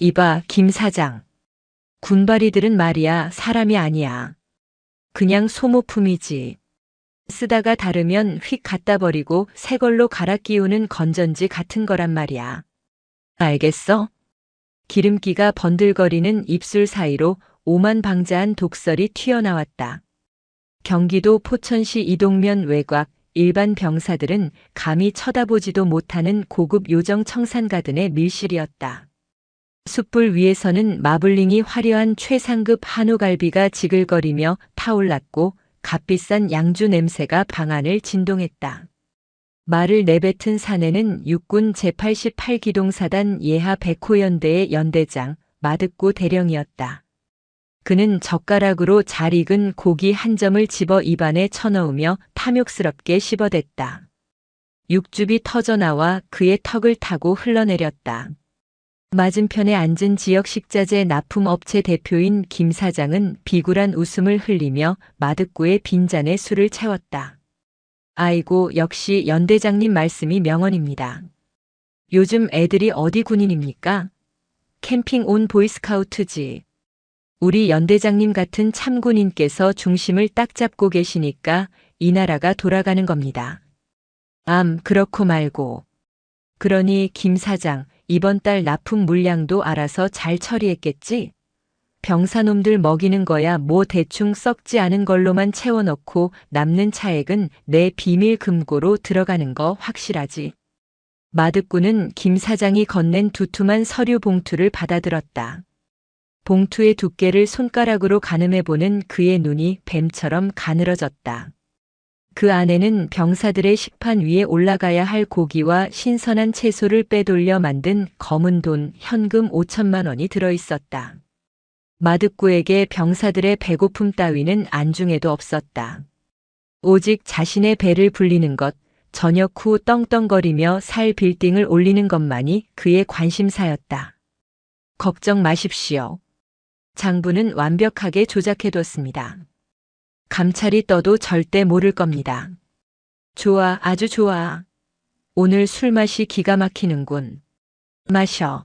이봐, 김 사장. 군바리들은 말이야, 사람이 아니야. 그냥 소모품이지. 쓰다가 다르면 휙 갖다 버리고 새 걸로 갈아 끼우는 건전지 같은 거란 말이야. 알겠어? 기름기가 번들거리는 입술 사이로 오만방자한 독설이 튀어나왔다. 경기도 포천시 이동면 외곽 일반 병사들은 감히 쳐다보지도 못하는 고급 요정 청산가든의 밀실이었다. 숯불 위에서는 마블링이 화려한 최상급 한우갈비가 지글거리며 타올랐고 값비싼 양주 냄새가 방안을 진동했다. 말을 내뱉은 사내는 육군 제88기동사단 예하 백호연대의 연대장 마득고 대령이었다. 그는 젓가락으로 잘 익은 고기 한 점을 집어 입안에 쳐넣으며 탐욕스럽게 씹어댔다. 육즙이 터져나와 그의 턱을 타고 흘러내렸다. 맞은편에 앉은 지역 식자재 납품업체 대표인 김 사장은 비굴한 웃음을 흘리며 마득고의 빈잔에 술을 채웠다. 아이고, 역시 연대장님 말씀이 명언입니다. 요즘 애들이 어디 군인입니까? 캠핑 온 보이스카우트지. 우리 연대장님 같은 참군인께서 중심을 딱 잡고 계시니까 이 나라가 돌아가는 겁니다. 그렇고 말고. 그러니 김 사장, 이번 달 납품 물량도 알아서 잘 처리했겠지? 병사놈들 먹이는 거야 뭐 대충 썩지 않은 걸로만 채워넣고 남는 차액은 내 비밀 금고로 들어가는 거 확실하지. 마득구는 김 사장이 건넨 두툼한 서류 봉투를 받아들었다. 봉투의 두께를 손가락으로 가늠해보는 그의 눈이 뱀처럼 가늘어졌다. 그 안에는 병사들의 식판 위에 올라가야 할 고기와 신선한 채소를 빼돌려 만든 검은 돈 현금 5천만 원이 들어있었다. 마득구에게 병사들의 배고픔 따위는 안중에도 없었다. 오직 자신의 배를 불리는 것, 저녁 후 떵떵거리며 살 빌딩을 올리는 것만이 그의 관심사였다. 걱정 마십시오. 장부는 완벽하게 조작해뒀습니다. 감찰이 떠도 절대 모를 겁니다. 좋아, 아주 좋아. 오늘 술맛이 기가 막히는군. 마셔.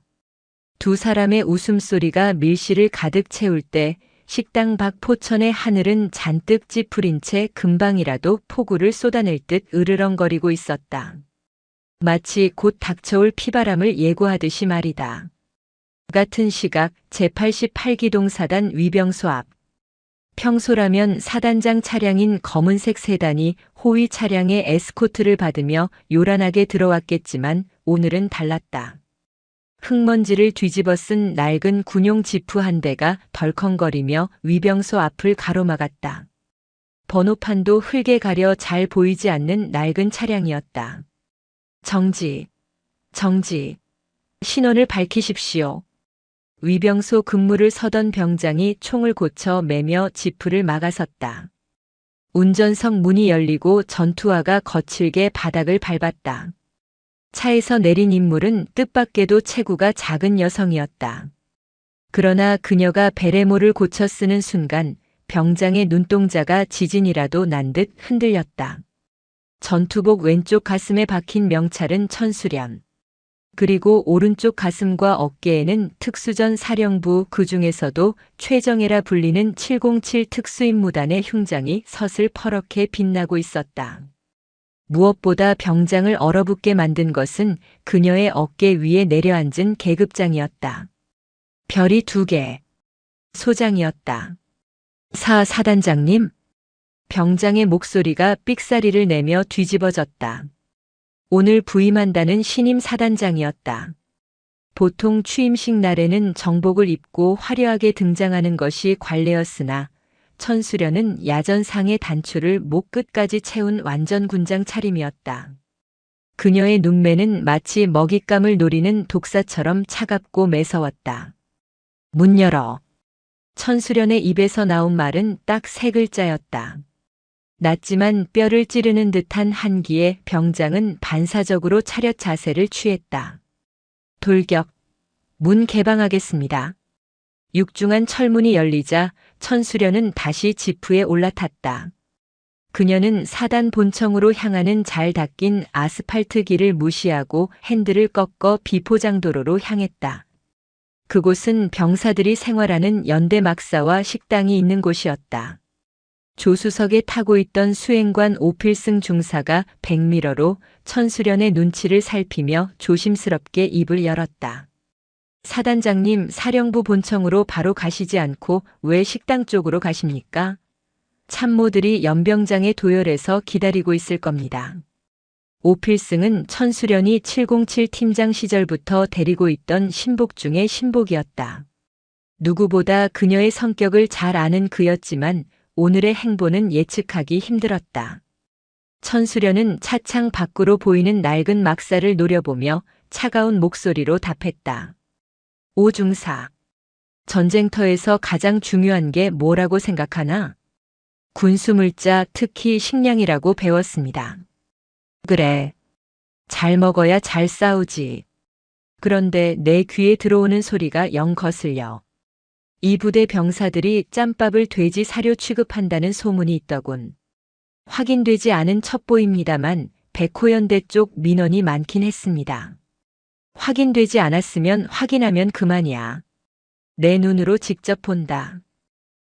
두 사람의 웃음소리가 밀실을 가득 채울 때 식당 밖 포천의 하늘은 잔뜩 찌푸린 채 금방이라도 폭우를 쏟아낼 듯 으르렁거리고 있었다. 마치 곧 닥쳐올 피바람을 예고하듯이 말이다. 같은 시각 제88기동사단 위병소 앞. 평소라면 사단장 차량인 검은색 세단이 호위 차량의 에스코트를 받으며 요란하게 들어왔겠지만 오늘은 달랐다. 흙먼지를 뒤집어 쓴 낡은 군용 지프 한 대가 덜컹거리며 위병소 앞을 가로막았다. 번호판도 흙에 가려 잘 보이지 않는 낡은 차량이었다. 정지. 신원을 밝히십시오. 위병소 근무를 서던 병장이 총을 고쳐 매며 지프를 막아섰다. 운전석 문이 열리고 전투화가 거칠게 바닥을 밟았다. 차에서 내린 인물은 뜻밖에도 체구가 작은 여성이었다. 그러나 그녀가 베레모를 고쳐 쓰는 순간 병장의 눈동자가 지진이라도 난 듯 흔들렸다. 전투복 왼쪽 가슴에 박힌 명찰은 천수련. 그리고 오른쪽 가슴과 어깨에는 특수전 사령부 그 중에서도 최정예라 불리는 707 특수임무단의 흉장이 서슬 퍼렇게 빛나고 있었다. 무엇보다 병장을 얼어붙게 만든 것은 그녀의 어깨 위에 내려앉은 계급장이었다. 별이 2개. 소장이었다. 사단장님? 병장의 목소리가 삑사리를 내며 뒤집어졌다. 오늘 부임한다는 신임 사단장이었다. 보통 취임식 날에는 정복을 입고 화려하게 등장하는 것이 관례였으나 천수련은 야전상의 단추를 목 끝까지 채운 완전 군장 차림이었다. 그녀의 눈매는 마치 먹잇감을 노리는 독사처럼 차갑고 매서웠다. 문 열어. 천수련의 입에서 나온 말은 딱 3글자였다. 낮지만 뼈를 찌르는 듯한 한기에 병장은 반사적으로 차렷 자세를 취했다. 돌격. 문 개방하겠습니다. 육중한 철문이 열리자 천수련은 다시 지프에 올라탔다. 그녀는 사단 본청으로 향하는 잘 닦인 아스팔트 길을 무시하고 핸들을 꺾어 비포장도로로 향했다. 그곳은 병사들이 생활하는 연대 막사와 식당이 있는 곳이었다. 조수석에 타고 있던 수행관 오필승 중사가 백미러로 천수련의 눈치를 살피며 조심스럽게 입을 열었다. 사단장님, 사령부 본청으로 바로 가시지 않고 왜 식당 쪽으로 가십니까? 참모들이 연병장에 도열해서 기다리고 있을 겁니다. 오필승은 천수련이 707 팀장 시절부터 데리고 있던 신복 중의 신복이었다. 누구보다 그녀의 성격을 잘 아는 그였지만 오늘의 행보는 예측하기 힘들었다. 천수련은 차창 밖으로 보이는 낡은 막사를 노려보며 차가운 목소리로 답했다. 오 중사, 전쟁터에서 가장 중요한 게 뭐라고 생각하나? 군수물자, 특히 식량이라고 배웠습니다. 그래. 잘 먹어야 잘 싸우지. 그런데 내 귀에 들어오는 소리가 영 거슬려. 이 부대 병사들이 짬밥을 돼지 사료 취급한다는 소문이 있더군. 확인되지 않은 첩보입니다만 백호연대 쪽 민원이 많긴 했습니다. 확인되지 않았으면 확인하면 그만이야. 내 눈으로 직접 본다.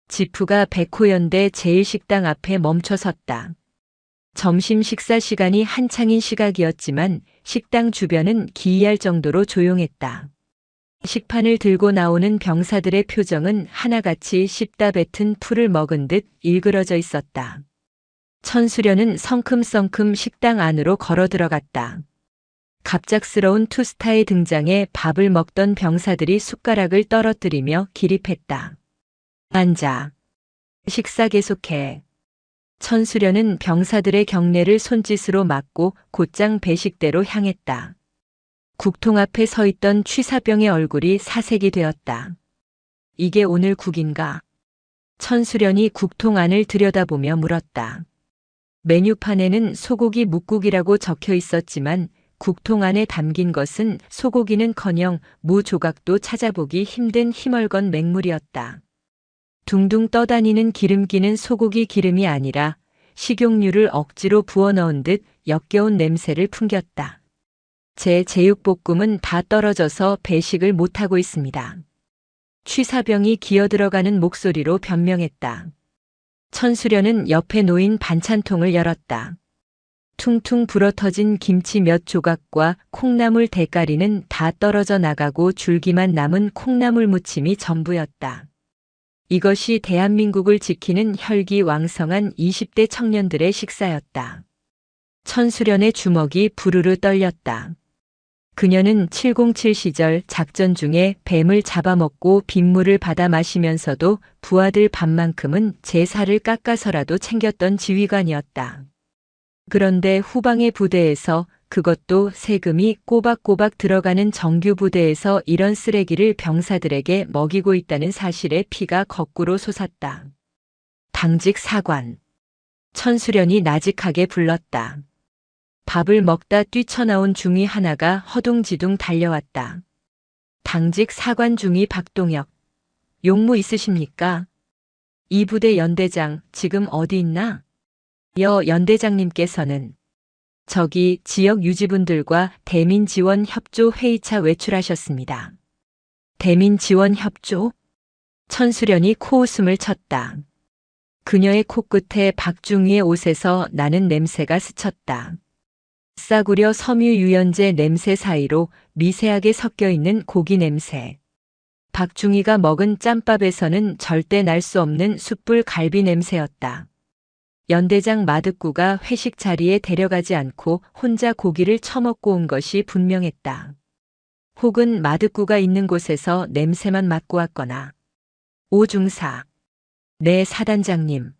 지프가 백호연대 제1식당 앞에 멈춰섰다. 점심 식사 시간이 한창인 시각이었지만 식당 주변은 기이할 정도로 조용했다. 식판을 들고 나오는 병사들의 표정은 하나같이 씹다 뱉은 풀을 먹은 듯 일그러져 있었다. 천수련은 성큼성큼 식당 안으로 걸어 들어갔다. 갑작스러운 투스타의 등장에 밥을 먹던 병사들이 숟가락을 떨어뜨리며 기립했다. 앉아. 식사 계속해. 천수련은 병사들의 경례를 손짓으로 막고 곧장 배식대로 향했다. 국통 앞에 서 있던 취사병의 얼굴이 사색이 되었다. 이게 오늘 국인가? 천수련이 국통 안을 들여다보며 물었다. 메뉴판에는 소고기 묵국이라고 적혀 있었지만 국통 안에 담긴 것은 소고기는커녕 무 조각도 찾아보기 힘든 희멀건 맹물이었다. 둥둥 떠다니는 기름기는 소고기 기름이 아니라 식용유를 억지로 부어넣은 듯 역겨운 냄새를 풍겼다. 제 제육볶음은 다 떨어져서 배식을 못하고 있습니다. 취사병이 기어들어가는 목소리로 변명했다. 천수련은 옆에 놓인 반찬통을 열었다. 퉁퉁 불어터진 김치 몇 조각과 콩나물 대가리는 다 떨어져 나가고 줄기만 남은 콩나물 무침이 전부였다. 이것이 대한민국을 지키는 혈기왕성한 20대 청년들의 식사였다. 천수련의 주먹이 부르르 떨렸다. 그녀는 707 시절 작전 중에 뱀을 잡아먹고 빗물을 받아 마시면서도 부하들 밥만큼은 제사를 깎아서라도 챙겼던 지휘관이었다. 그런데 후방의 부대에서, 그것도 세금이 꼬박꼬박 들어가는 정규 부대에서 이런 쓰레기를 병사들에게 먹이고 있다는 사실에 피가 거꾸로 솟았다. 당직 사관. 천수련이 나직하게 불렀다. 밥을 먹다 뛰쳐나온 중위 하나가 허둥지둥 달려왔다. 당직 사관 중위 박동혁. 용무 있으십니까? 이 부대 연대장 지금 어디 있나? 연대장님께서는 저기 지역 유지분들과 대민지원협조 회의차 외출하셨습니다. 대민지원협조? 천수련이 코웃음을 쳤다. 그녀의 코끝에 박중희의 옷에서 나는 냄새가 스쳤다. 싸구려 섬유 유연제 냄새 사이로 미세하게 섞여 있는 고기 냄새. 박중희가 먹은 짬밥에서는 절대 날 수 없는 숯불 갈비 냄새였다. 연대장 마득구가 회식 자리에 데려가지 않고 혼자 고기를 처먹고 온 것이 분명했다. 혹은 마득구가 있는 곳에서 냄새만 맡고 왔거나. 오중사. 네, 사단장님.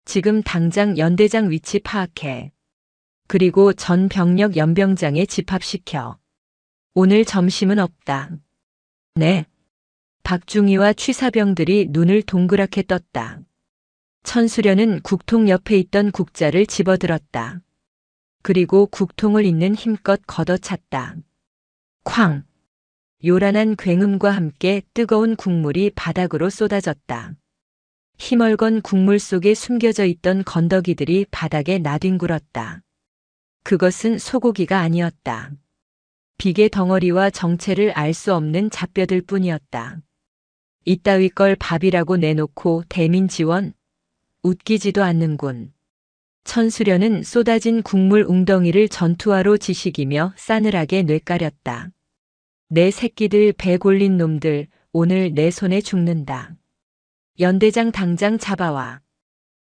지금 당장 연대장 위치 파악해. 그리고 전 병력 연병장에 집합시켜. 오늘 점심은 없다. 네. 박중희와 취사병들이 눈을 동그랗게 떴다. 천수련은 국통 옆에 있던 국자를 집어들었다. 그리고 국통을 있는 힘껏 걷어찼다. 쾅! 요란한 굉음과 함께 뜨거운 국물이 바닥으로 쏟아졌다. 희멀건 국물 속에 숨겨져 있던 건더기들이 바닥에 나뒹굴었다. 그것은 소고기가 아니었다. 비계 덩어리와 정체를 알 수 없는 잡뼈들 뿐이었다. 이따위 걸 밥이라고 내놓고 대민 지원? 웃기지도 않는군. 천수련은 쏟아진 국물 웅덩이를 전투화로 지식이며 싸늘하게 뇌까렸다. 내 새끼들 배 골린 놈들 오늘 내 손에 죽는다. 연대장 당장 잡아와.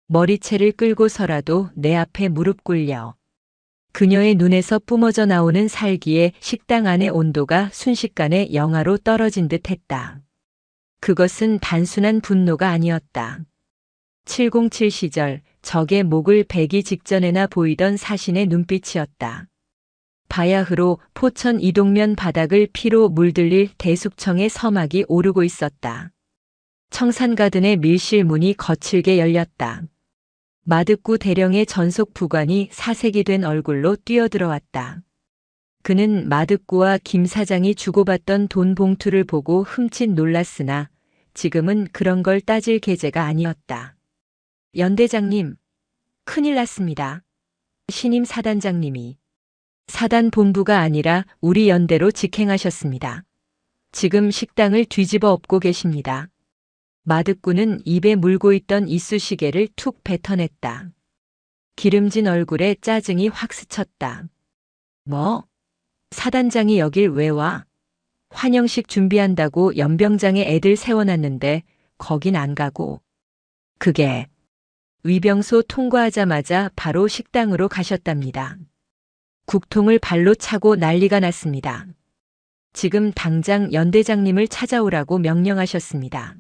머리채를 끌고서라도 내 앞에 무릎 꿇려. 그녀의 눈에서 뿜어져 나오는 살기에 식당 안의 온도가 순식간에 영하로 떨어진 듯 했다. 그것은 단순한 분노가 아니었다. 707 시절 적의 목을 베기 직전에나 보이던 사신의 눈빛이었다. 바야흐로 포천 이동면 바닥을 피로 물들릴 대숙청의 서막이 오르고 있었다. 청산가든의 밀실 문이 거칠게 열렸다. 마득구 대령의 전속 부관이 사색이 된 얼굴로 뛰어들어왔다. 그는 마득구와 김 사장이 주고받던 돈 봉투를 보고 흠칫 놀랐으나 지금은 그런 걸 따질 계제가 아니었다. 연대장님, 큰일 났습니다. 신임 사단장님이 사단 본부가 아니라 우리 연대로 직행하셨습니다. 지금 식당을 뒤집어 엎고 계십니다. 마득구는 입에 물고 있던 이쑤시개를 툭 뱉어냈다. 기름진 얼굴에 짜증이 확 스쳤다. 뭐? 사단장이 여길 왜 와? 환영식 준비한다고 연병장에 애들 세워놨는데 거긴 안 가고. 그게 위병소 통과하자마자 바로 식당으로 가셨답니다. 국통을 발로 차고 난리가 났습니다. 지금 당장 연대장님을 찾아오라고 명령하셨습니다.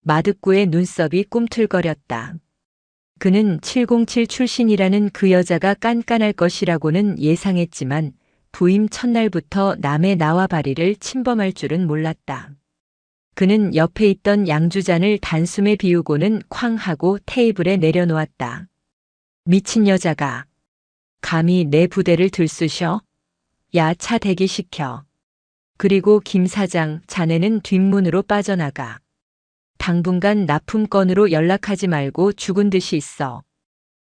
마득구의 눈썹이 꿈틀거렸다. 그는 707 출신이라는 그 여자가 깐깐할 것이라고는 예상했지만 부임 첫날부터 남의 나와바리를 침범할 줄은 몰랐다. 그는 옆에 있던 양주잔을 단숨에 비우고는 쾅 하고 테이블에 내려놓았다. 미친 여자가 감히 내 부대를 들쑤셔? 야, 차 대기시켜. 그리고 김 사장, 자네는 뒷문으로 빠져나가. 당분간 납품건으로 연락하지 말고 죽은 듯이 있어.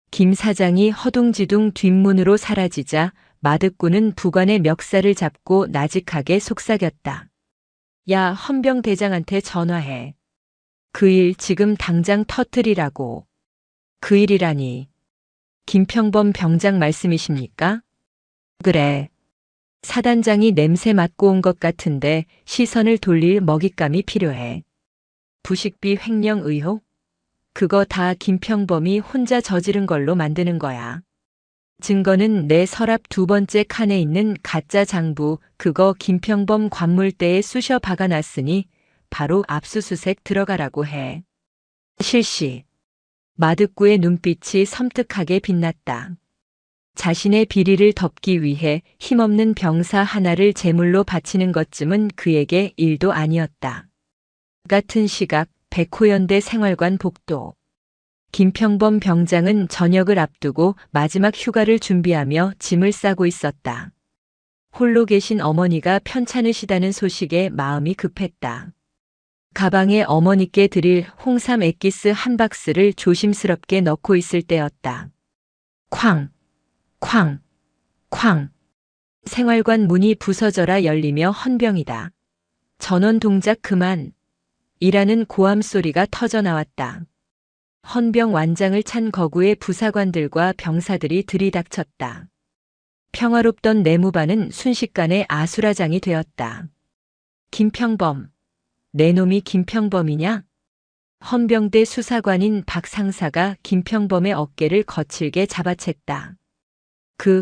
김 사장이 허둥지둥 뒷문으로 사라지자 마득구는 부관의 멱살을 잡고 나직하게 속삭였다. 야, 헌병 대장한테 전화해. 그 일 지금 당장 터뜨리라고. 그 일이라니. 김평범 병장 말씀이십니까? 그래. 사단장이 냄새 맡고 온 것 같은데 시선을 돌릴 먹잇감이 필요해. 부식비 횡령 의혹? 그거 다 김평범이 혼자 저지른 걸로 만드는 거야. 증거는 내 서랍 2번째 칸에 있는 가짜 장부, 그거 김평범 관물대에 쑤셔 박아놨으니 바로 압수수색 들어가라고 해. 실시. 마득구의 눈빛이 섬뜩하게 빛났다. 자신의 비리를 덮기 위해 힘없는 병사 하나를 제물로 바치는 것쯤은 그에게 일도 아니었다. 같은 시각 백호연대 생활관 복도. 김평범 병장은 저녁을 앞두고 마지막 휴가를 준비하며 짐을 싸고 있었다. 홀로 계신 어머니가 편찮으시다는 소식에 마음이 급했다. 가방에 어머니께 드릴 홍삼 액기스 한 박스를 조심스럽게 넣고 있을 때였다. 쾅, 쾅, 쾅. 생활관 문이 부서져라 열리며 헌병이다. 전원 동작 그만. 이라는 고함 소리가 터져 나왔다. 헌병 완장을 찬 거구의 부사관들과 병사들이 들이닥쳤다. 평화롭던 내무반은 순식간에 아수라장이 되었다. 김평범. 내 놈이 김평범이냐? 헌병대 수사관인 박 상사가 김평범의 어깨를 거칠게 잡아챘다.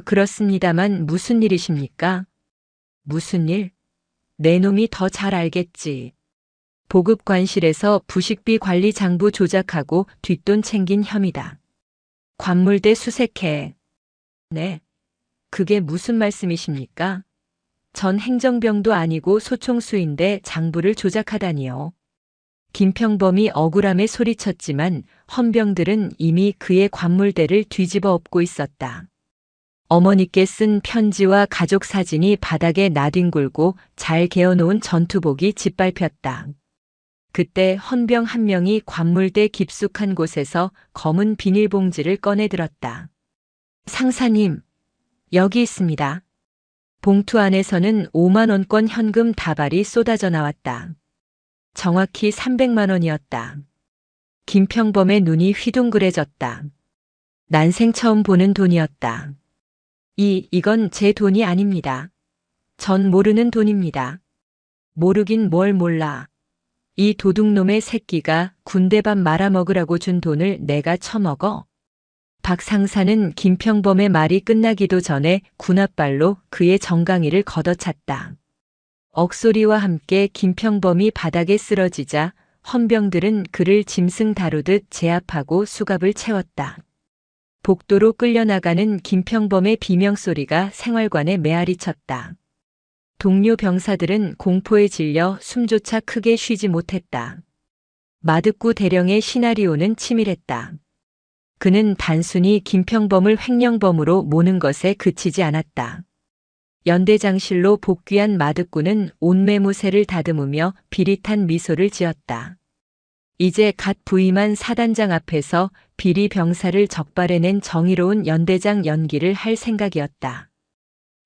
그렇습니다만 무슨 일이십니까? 무슨 일? 내 놈이 더 잘 알겠지. 보급관실에서 부식비 관리 장부 조작하고 뒷돈 챙긴 혐의다. 관물대 수색해. 네. 그게 무슨 말씀이십니까? 전 행정병도 아니고 소총수인데 장부를 조작하다니요. 김평범이 억울함에 소리쳤지만 헌병들은 이미 그의 관물대를 뒤집어 엎고 있었다. 어머니께 쓴 편지와 가족 사진이 바닥에 나뒹굴고 잘 개어놓은 전투복이 짓밟혔다. 그때 헌병 한 명이 관물대 깊숙한 곳에서 검은 비닐봉지를 꺼내 들었다. 상사님, 여기 있습니다. 봉투 안에서는 5만 원권 현금 다발이 쏟아져 나왔다. 정확히 300만 원이었다. 김평범의 눈이 휘둥그레졌다. 난생 처음 보는 돈이었다. 이건 제 돈이 아닙니다. 전 모르는 돈입니다. 모르긴 뭘 몰라. 이 도둑놈의 새끼가 군대밥 말아먹으라고 준 돈을 내가 처먹어. 박 상사는 김평범의 말이 끝나기도 전에 군홧발로 그의 정강이를 걷어찼다. 억소리와 함께 김평범이 바닥에 쓰러지자 헌병들은 그를 짐승 다루듯 제압하고 수갑을 채웠다. 복도로 끌려나가는 김평범의 비명소리가 생활관에 메아리쳤다. 동료 병사들은 공포에 질려 숨조차 크게 쉬지 못했다. 마득구 대령의 시나리오는 치밀했다. 그는 단순히 김평범을 횡령범으로 모는 것에 그치지 않았다. 연대장실로 복귀한 마득구는 온매무새를 다듬으며 비릿한 미소를 지었다. 이제 갓 부임한 사단장 앞에서 비리 병사를 적발해낸 정의로운 연대장 연기를 할 생각이었다.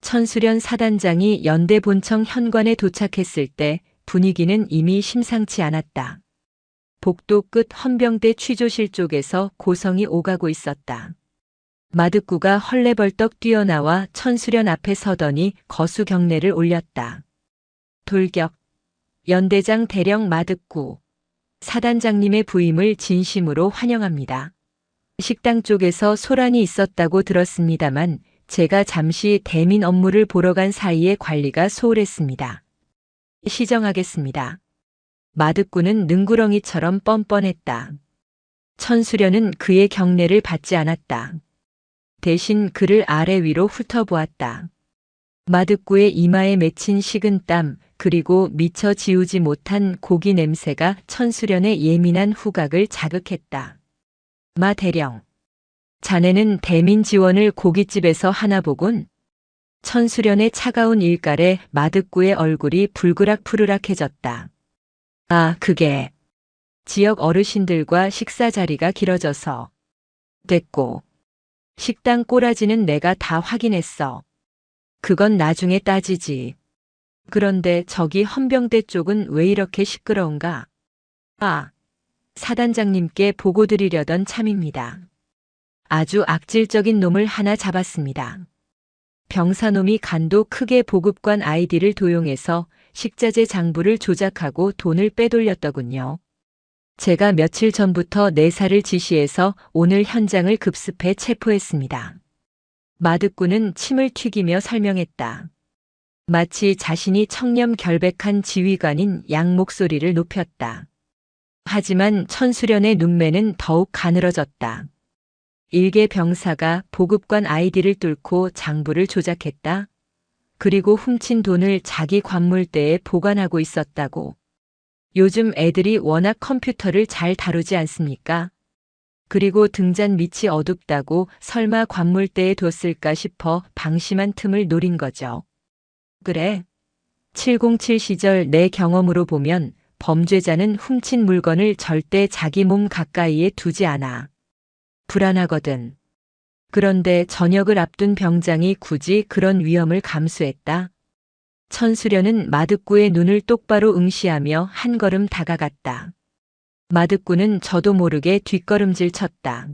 천수련 사단장이 연대 본청 현관에 도착했을 때 분위기는 이미 심상치 않았다. 복도 끝 헌병대 취조실 쪽에서 고성이 오가고 있었다. 마득구가 헐레벌떡 뛰어나와 천수련 앞에 서더니 거수 경례를 올렸다. 돌격. 연대장 대령 마득구. 사단장님의 부임을 진심으로 환영합니다. 식당 쪽에서 소란이 있었다고 들었습니다만 제가 잠시 대민 업무를 보러 간 사이에 관리가 소홀했습니다. 시정하겠습니다. 마득구는 능구렁이처럼 뻔뻔했다. 천수련은 그의 경례를 받지 않았다. 대신 그를 아래 위로 훑어보았다. 마득구의 이마에 맺힌 식은땀 그리고 미처 지우지 못한 고기 냄새가 천수련의 예민한 후각을 자극했다. 마 대령. 자네는 대민 지원을 고깃집에서 하나 보군. 천수련의 차가운 일깔에 마득구의 얼굴이 불그락푸르락해졌다. 아, 그게 지역 어르신들과 식사 자리가 길어져서 됐고 식당 꼬라지는 내가 다 확인했어. 그건 나중에 따지지. 그런데 저기 헌병대 쪽은 왜 이렇게 시끄러운가? 아, 사단장님께 보고드리려던 참입니다. 아주 악질적인 놈을 하나 잡았습니다. 병사놈이 간도 크게 보급관 아이디를 도용해서 식자재 장부를 조작하고 돈을 빼돌렸더군요. 제가 며칠 전부터 내사를 지시해서 오늘 현장을 급습해 체포했습니다. 마득구는 침을 튀기며 설명했다. 마치 자신이 청렴결백한 지휘관인 양 목소리를 높였다. 하지만 천수련의 눈매는 더욱 가늘어졌다. 일개 병사가 보급관 아이디를 뚫고 장부를 조작했다. 그리고 훔친 돈을 자기 관물대에 보관하고 있었다고. 요즘 애들이 워낙 컴퓨터를 잘 다루지 않습니까? 그리고 등잔 밑이 어둡다고 설마 관물대에 뒀을까 싶어 방심한 틈을 노린 거죠. 그래. 707 시절 내 경험으로 보면 범죄자는 훔친 물건을 절대 자기 몸 가까이에 두지 않아. 불안하거든. 그런데 저녁을 앞둔 병장이 굳이 그런 위험을 감수했다. 천수련은 마득구의 눈을 똑바로 응시하며 한 걸음 다가갔다. 마득구는 저도 모르게 뒷걸음질 쳤다.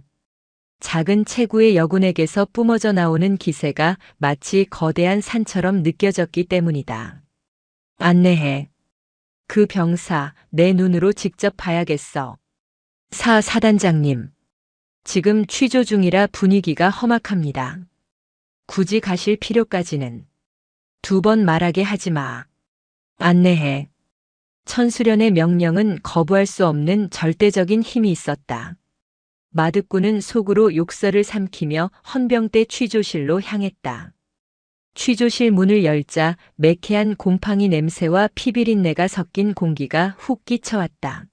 작은 체구의 여군에게서 뿜어져 나오는 기세가 마치 거대한 산처럼 느껴졌기 때문이다. 안내해. 그 병사 내 눈으로 직접 봐야겠어. 사단장님. 지금 취조 중이라 분위기가 험악합니다. 굳이 가실 필요까지는. 2번 말하게 하지 마. 안내해. 천수련의 명령은 거부할 수 없는 절대적인 힘이 있었다. 마득구는 속으로 욕설을 삼키며 헌병대 취조실로 향했다. 취조실 문을 열자 매캐한 곰팡이 냄새와 피비린내가 섞인 공기가 훅 끼쳐왔다.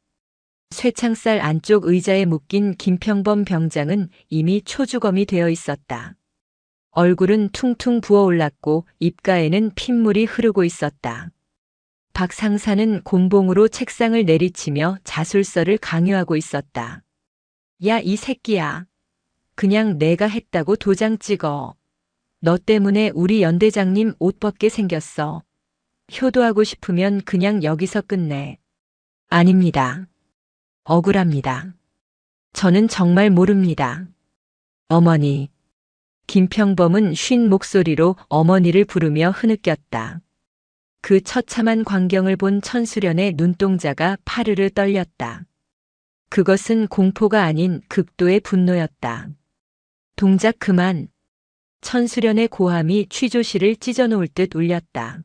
쇠창살 안쪽 의자에 묶인 김평범 병장은 이미 초주검이 되어 있었다. 얼굴은 퉁퉁 부어올랐고 입가에는 핏물이 흐르고 있었다. 박 상사는 곤봉으로 책상을 내리치며 자술서를 강요하고 있었다. 야, 이 새끼야. 그냥 내가 했다고 도장 찍어. 너 때문에 우리 연대장님 옷 벗게 생겼어. 효도하고 싶으면 그냥 여기서 끝내. 아닙니다. 억울합니다. 저는 정말 모릅니다. 어머니. 김평범은 쉰 목소리로 어머니를 부르며 흐느꼈다. 그 처참한 광경을 본 천수련의 눈동자가 파르르 떨렸다. 그것은 공포가 아닌 극도의 분노였다. 동작 그만. 천수련의 고함이 취조실을 찢어놓을 듯 울렸다.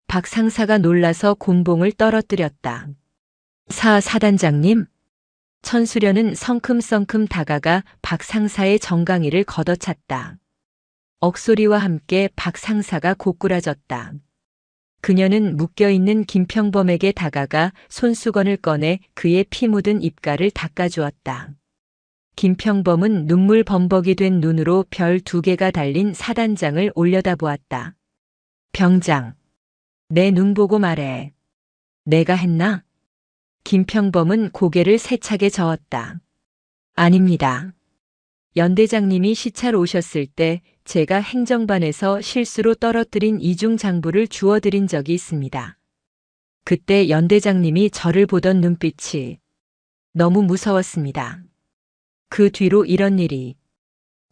박 상사가 놀라서 곤봉을 떨어뜨렸다. 사단장님? 천수련은 성큼성큼 다가가 박 상사의 정강이를 걷어찼다. 억소리와 함께 박 상사가 고꾸라졌다. 그녀는 묶여있는 김평범에게 다가가 손수건을 꺼내 그의 피 묻은 입가를 닦아주었다. 김평범은 눈물 범벅이 된 눈으로 별 2개가 달린 사단장을 올려다보았다. 병장. 내 눈 보고 말해. 내가 했나? 김평범은 고개를 세차게 저었다. 아닙니다. 연대장님이 시찰 오셨을 때 제가 행정반에서 실수로 떨어뜨린 이중 장부를 주워드린 적이 있습니다. 그때 연대장님이 저를 보던 눈빛이 너무 무서웠습니다. 그 뒤로 이런 일이.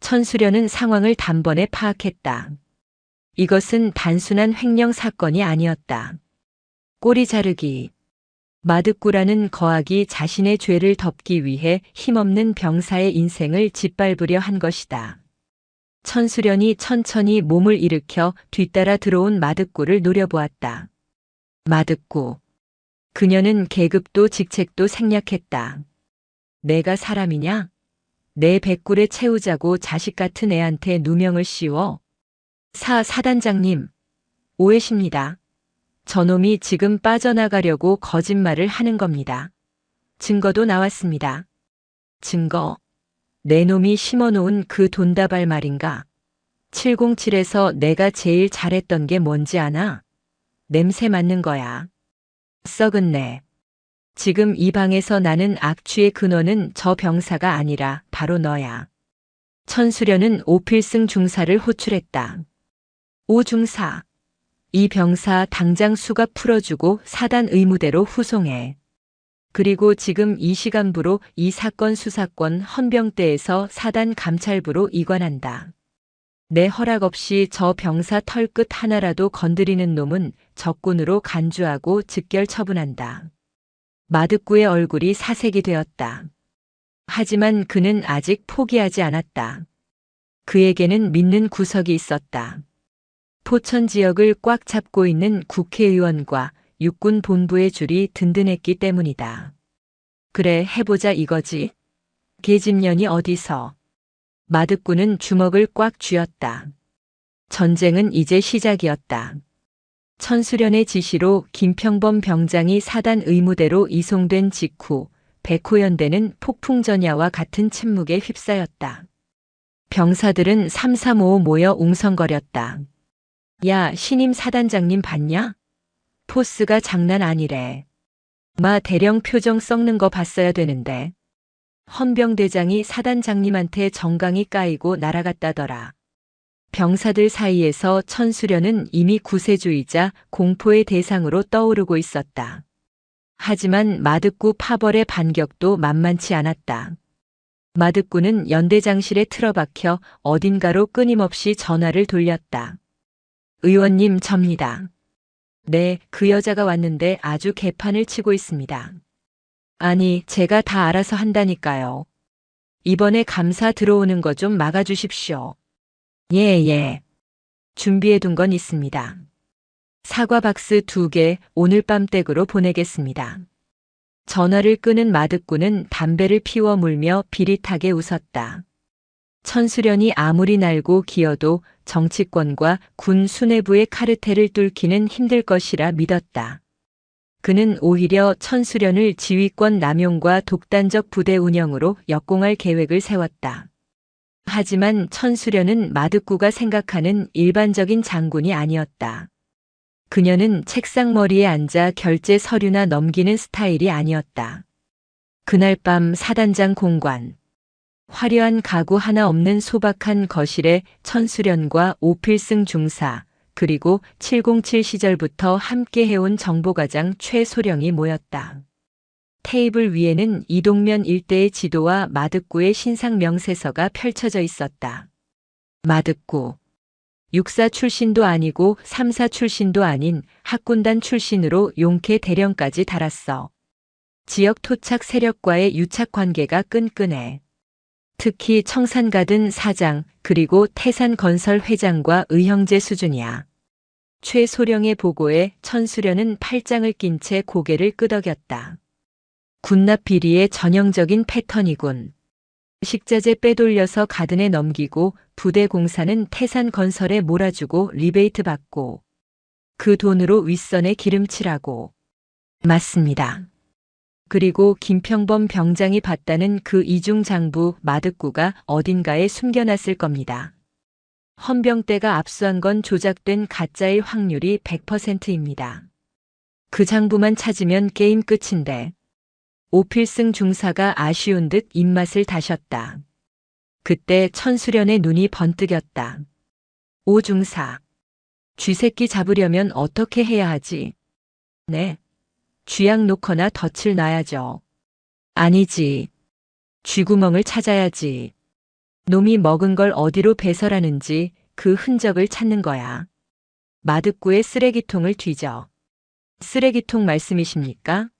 천수련은 상황을 단번에 파악했다. 이것은 단순한 횡령 사건이 아니었다. 꼬리 자르기. 마득구라는 거악이 자신의 죄를 덮기 위해 힘없는 병사의 인생을 짓밟으려 한 것이다. 천수련이 천천히 몸을 일으켜 뒤따라 들어온 마득구를 노려보았다. 마득구. 그녀는 계급도 직책도 생략했다. 내가 사람이냐? 내 백굴에 채우자고 자식 같은 애한테 누명을 씌워? 사단장님. 오해십니다. 저놈이 지금 빠져나가려고 거짓말을 하는 겁니다. 증거도 나왔습니다. 증거. 내 놈이 심어놓은 그 돈다발 말인가? 707에서 내가 제일 잘했던 게 뭔지 아나? 냄새 맡는 거야. 썩은 내. 지금 이 방에서 나는 악취의 근원은 저 병사가 아니라 바로 너야. 천수련은 오필승 중사를 호출했다. 오 중사. 이 병사 당장 수갑 풀어주고 사단 의무대로 후송해. 그리고 지금 이 시간부로 이 사건 수사권 헌병대에서 사단 감찰부로 이관한다. 내 허락 없이 저 병사 털끝 하나라도 건드리는 놈은 적군으로 간주하고 즉결 처분한다. 마득구의 얼굴이 사색이 되었다. 하지만 그는 아직 포기하지 않았다. 그에게는 믿는 구석이 있었다. 포천 지역을 꽉 잡고 있는 국회의원과 육군 본부의 줄이 든든했기 때문이다. 그래, 해보자 이거지. 계집년이 어디서? 마득구는 주먹을 꽉 쥐었다. 전쟁은 이제 시작이었다. 천수련의 지시로 김평범 병장이 사단 의무대로 이송된 직후 백호연대는 폭풍전야와 같은 침묵에 휩싸였다. 병사들은 삼삼오오 모여 웅성거렸다. 야, 신임 사단장님 봤냐? 포스가 장난 아니래. 마 대령 표정 썩는 거 봤어야 되는데. 헌병대장이 사단장님한테 정강이 까이고 날아갔다더라. 병사들 사이에서 천수련은 이미 구세주이자 공포의 대상으로 떠오르고 있었다. 하지만 마득구 파벌의 반격도 만만치 않았다. 마득구는 연대장실에 틀어박혀 어딘가로 끊임없이 전화를 돌렸다. 의원님, 접니다. 네, 그 여자가 왔는데 아주 개판을 치고 있습니다. 아니, 제가 다 알아서 한다니까요. 이번에 감사 들어오는 거 좀 막아주십시오. 예. 준비해둔 건 있습니다. 사과 박스 2개 오늘 밤 댁으로 보내겠습니다. 전화를 끄는 마득구는 담배를 피워 물며 비릿하게 웃었다. 천수련이 아무리 날고 기어도 정치권과 군 수뇌부의 카르텔을 뚫기는 힘들 것이라 믿었다. 그는 오히려 천수련을 지휘권 남용과 독단적 부대 운영으로 역공할 계획을 세웠다. 하지만 천수련은 마득구가 생각하는 일반적인 장군이 아니었다. 그녀는 책상 머리에 앉아 결제 서류나 넘기는 스타일이 아니었다. 그날 밤 사단장 공관. 화려한 가구 하나 없는 소박한 거실에 천수련과 오필승 중사, 그리고 707 시절부터 함께 해온 정보과장 최소령이 모였다. 테이블 위에는 이동면 일대의 지도와 마득구의 신상 명세서가 펼쳐져 있었다. 마득구. 육사 출신도 아니고 삼사 출신도 아닌 학군단 출신으로 용케 대령까지 달았어. 지역 토착 세력과의 유착 관계가 끈끈해. 특히 청산가든 사장 그리고 태산건설 회장과 의형제 수준이야. 최소령의 보고에 천수련은 팔짱을 낀 채 고개를 끄덕였다. 군납 비리의 전형적인 패턴이군. 식자재 빼돌려서 가든에 넘기고 부대 공사는 태산건설에 몰아주고 리베이트 받고 그 돈으로 윗선에 기름칠하고. 맞습니다. 그리고 김평범 병장이 봤다는 그 이중장부 마득구가 어딘가에 숨겨놨을 겁니다. 헌병대가 압수한 건 조작된 가짜일 확률이 100%입니다. 그 장부만 찾으면 게임 끝인데. 오필승 중사가 아쉬운 듯 입맛을 다셨다. 그때 천수련의 눈이 번뜩였다. 오 중사. 쥐새끼 잡으려면 어떻게 해야 하지? 네. 쥐약 놓거나 덫을 놔야죠. 아니지. 쥐구멍을 찾아야지. 놈이 먹은 걸 어디로 배설하는지 그 흔적을 찾는 거야. 마득구의 쓰레기통을 뒤져. 쓰레기통 말씀이십니까?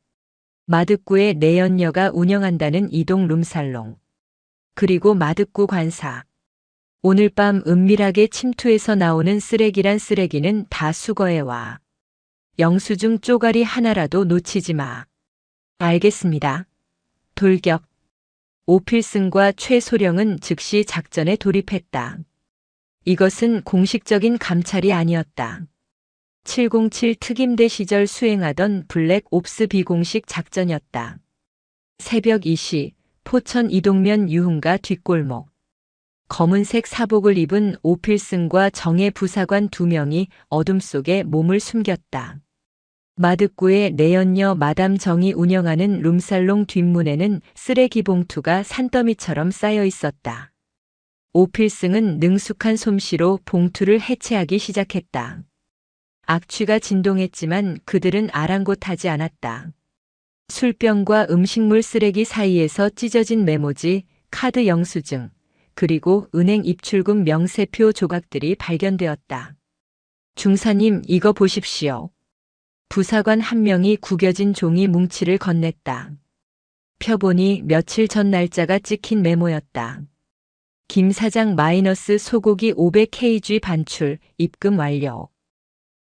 마득구의 내연녀가 운영한다는 이동 룸살롱. 그리고 마득구 관사. 오늘 밤 은밀하게 침투해서 나오는 쓰레기란 쓰레기는 다 수거해와. 영수증 쪼가리 하나라도 놓치지 마. 알겠습니다. 돌격. 오필승과 최소령은 즉시 작전에 돌입했다. 이것은 공식적인 감찰이 아니었다. 707 특임대 시절 수행하던 블랙 옵스 비공식 작전이었다. 새벽 2시 포천 이동면 유흥가 뒷골목. 검은색 사복을 입은 오필승과 정예 부사관 2명이 어둠 속에 몸을 숨겼다. 마득구의 내연녀 마담 정이 운영하는 룸살롱 뒷문에는 쓰레기 봉투가 산더미처럼 쌓여 있었다. 오필승은 능숙한 솜씨로 봉투를 해체하기 시작했다. 악취가 진동했지만 그들은 아랑곳하지 않았다. 술병과 음식물 쓰레기 사이에서 찢어진 메모지, 카드 영수증, 그리고 은행 입출금 명세표 조각들이 발견되었다. 중사님, 이거 보십시오. 부사관 한 명이 구겨진 종이 뭉치를 건넸다. 펴보니 며칠 전 날짜가 찍힌 메모였다. 김 사장 마이너스 소고기 500kg 반출, 입금 완료.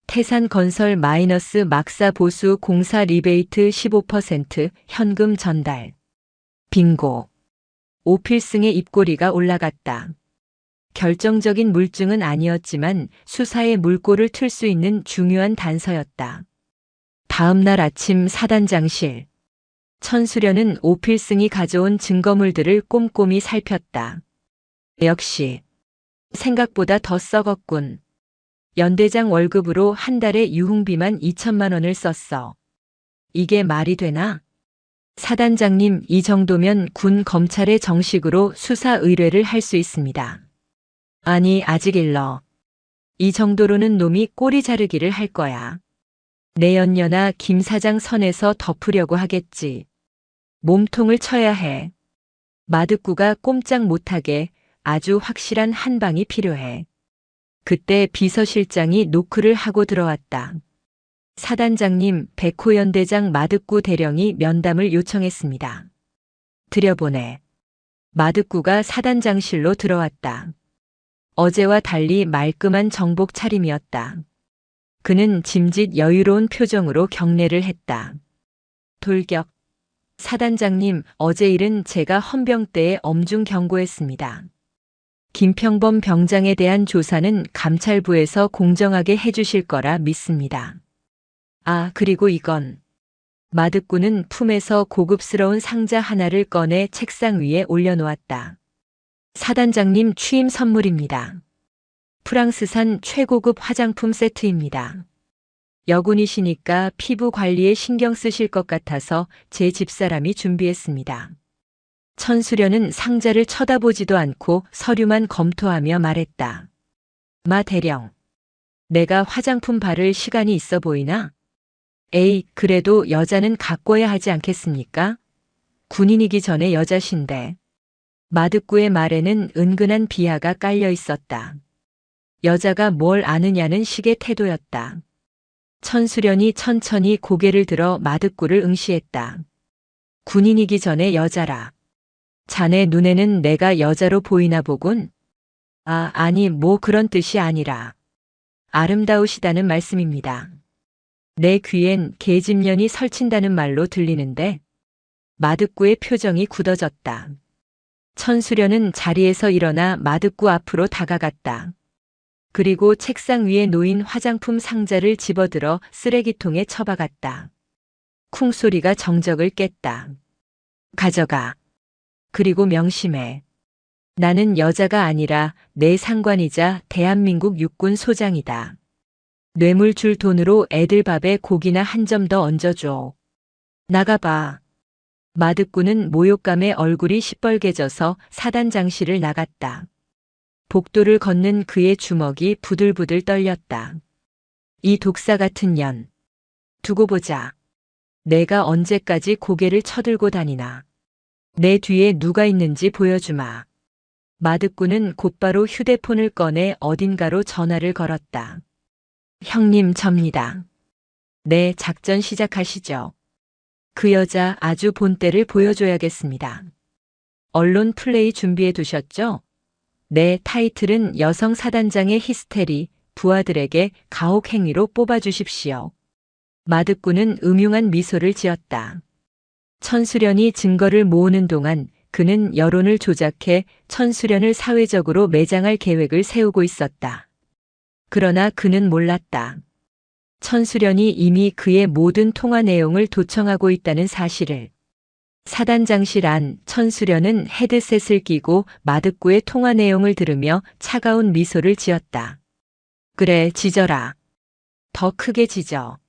태산건설 마이너스 막사 보수 공사 리베이트 15% 현금 전달. 빙고. 오필승의 입꼬리가 올라갔다. 결정적인 물증은 아니었지만 수사의 물꼬를 틀 수 있는 중요한 단서였다. 다음 날 아침 사단장실. 천수련은 오필승이 가져온 증거물들을 꼼꼼히 살폈다. 역시 생각보다 더 썩었군. 연대장 월급으로 한 달에 유흥비만 2천만 원을 썼어. 이게 말이 되나? 사단장님, 이 정도면 군 검찰에 정식으로 수사 의뢰를 할 수 있습니다. 아니, 아직 일러. 이 정도로는 놈이 꼬리 자르기를 할 거야. 내연녀나 김 사장 선에서 덮으려고 하겠지. 몸통을 쳐야 해. 마득구가 꼼짝 못하게 아주 확실한 한 방이 필요해. 그때 비서실장이 노크를 하고 들어왔다. 사단장님, 백호연대장 마득구 대령이 면담을 요청했습니다. 들여보내. 마득구가 사단장실로 들어왔다. 어제와 달리 말끔한 정복 차림이었다. 그는 짐짓 여유로운 표정으로 경례를 했다. 돌격. 사단장님, 어제 일은 제가 헌병대에 엄중 경고했습니다. 김평범 병장에 대한 조사는 감찰부에서 공정하게 해주실 거라 믿습니다. 아, 그리고 이건. 마득구는 품에서 고급스러운 상자 하나를 꺼내 책상 위에 올려놓았다. 사단장님 취임 선물입니다. 프랑스산 최고급 화장품 세트입니다. 여군이시니까 피부 관리에 신경 쓰실 것 같아서 제 집사람이 준비했습니다. 천수련은 상자를 쳐다보지도 않고 서류만 검토하며 말했다. 마 대령. 내가 화장품 바를 시간이 있어 보이나? 에이, 그래도 여자는 가꿔야 하지 않겠습니까? 군인이기 전에 여자신데. 마득구의 말에는 은근한 비하가 깔려 있었다. 여자가 뭘 아느냐는 식의 태도였다. 천수련이 천천히 고개를 들어 마득구를 응시했다. 군인이기 전에 여자라. 자네 눈에는 내가 여자로 보이나 보군? 아, 아니, 뭐 그런 뜻이 아니라. 아름다우시다는 말씀입니다. 내 귀엔 계집년이 설친다는 말로 들리는데. 마득구의 표정이 굳어졌다. 천수련은 자리에서 일어나 마득구 앞으로 다가갔다. 그리고 책상 위에 놓인 화장품 상자를 집어들어 쓰레기통에 처박았다. 쿵 소리가 정적을 깼다. 가져가. 그리고 명심해. 나는 여자가 아니라 내 상관이자 대한민국 육군 소장이다. 뇌물 줄 돈으로 애들 밥에 고기나 한 점 더 얹어줘. 나가봐. 마득구는 모욕감에 얼굴이 시뻘개져서 사단장실을 나갔다. 복도를 걷는 그의 주먹이 부들부들 떨렸다. 이 독사 같은 년. 두고 보자. 내가 언제까지 고개를 쳐들고 다니나. 내 뒤에 누가 있는지 보여주마. 마득구는 곧바로 휴대폰을 꺼내 어딘가로 전화를 걸었다. 형님, 접니다. 네, 작전 시작하시죠. 그 여자 아주 본때를 보여줘야겠습니다. 언론 플레이 준비해 두셨죠? 네, 타이틀은 여성 사단장의 히스테리, 부하들에게 가혹 행위로 뽑아주십시오. 마득구는 음흉한 미소를 지었다. 천수련이 증거를 모으는 동안 그는 여론을 조작해 천수련을 사회적으로 매장할 계획을 세우고 있었다. 그러나 그는 몰랐다. 천수련이 이미 그의 모든 통화 내용을 도청하고 있다는 사실을. 사단장실 안 천수련은 헤드셋을 끼고 마득구의 통화 내용을 들으며 차가운 미소를 지었다. 그래, 짖어라. 더 크게 짖어.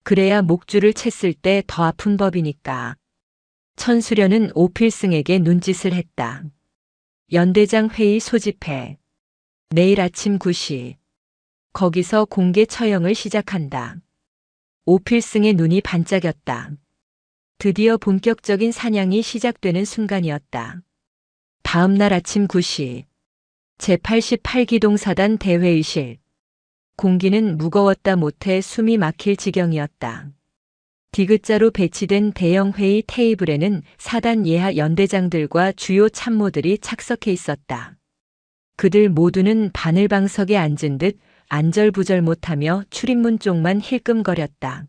그래야 목줄을 챘을 때 더 아픈 법이니까. 천수련은 오필승에게 눈짓을 했다. 연대장 회의 소집해. 내일 아침 9시. 거기서 공개 처형을 시작한다. 오필승의 눈이 반짝였다. 드디어 본격적인 사냥이 시작되는 순간이었다. 다음 날 아침 9시. 제88기동사단 대회의실. 공기는 무거웠다 못해 숨이 막힐 지경이었다. 디귿자로 배치된 대형 회의 테이블에는 사단 예하 연대장들과 주요 참모들이 착석해 있었다. 그들 모두는 바늘방석에 앉은 듯 안절부절 못하며 출입문 쪽만 힐끔거렸다.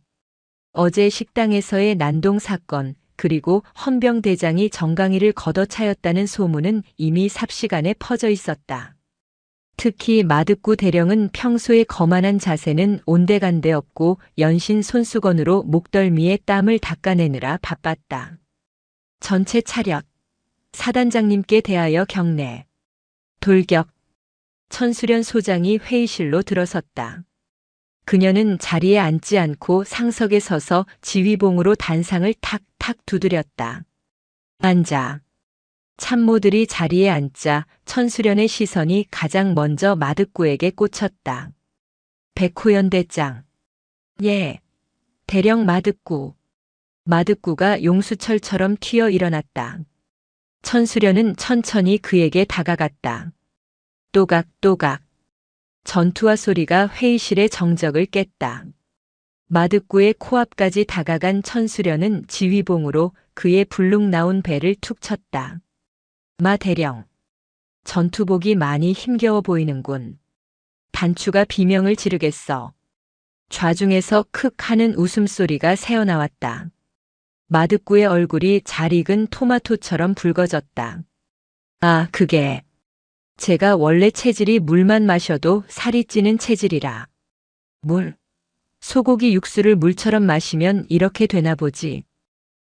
어제 식당에서의 난동 사건, 그리고 헌병대장이 정강이를 걷어차였다는 소문은 이미 삽시간에 퍼져 있었다. 특히 마득구 대령은 평소에 거만한 자세는 온데간데 없고 연신 손수건으로 목덜미에 땀을 닦아내느라 바빴다. 전체 차렷. 사단장님께 대하여 경례. 돌격. 천수련 소장이 회의실로 들어섰다. 그녀는 자리에 앉지 않고 상석에 서서 지휘봉으로 단상을 탁탁 두드렸다. 앉아. 참모들이 자리에 앉자 천수련의 시선이 가장 먼저 마득구에게 꽂혔다. 백호연대장. 예. 대령 마득구. 마득구가 용수철처럼 튀어 일어났다. 천수련은 천천히 그에게 다가갔다. 또각또각. 전투화 소리가 회의실의 정적을 깼다. 마득구의 코앞까지 다가간 천수련은 지휘봉으로 그의 불룩 나온 배를 툭 쳤다. 마 대령. 전투복이 많이 힘겨워 보이는군. 단추가 비명을 지르겠어. 좌중에서 크 하는 웃음소리가 새어나왔다. 마득구의 얼굴이 잘 익은 토마토처럼 붉어졌다. 아, 그게. 제가 원래 체질이 물만 마셔도 살이 찌는 체질이라. 물. 소고기 육수를 물처럼 마시면 이렇게 되나 보지.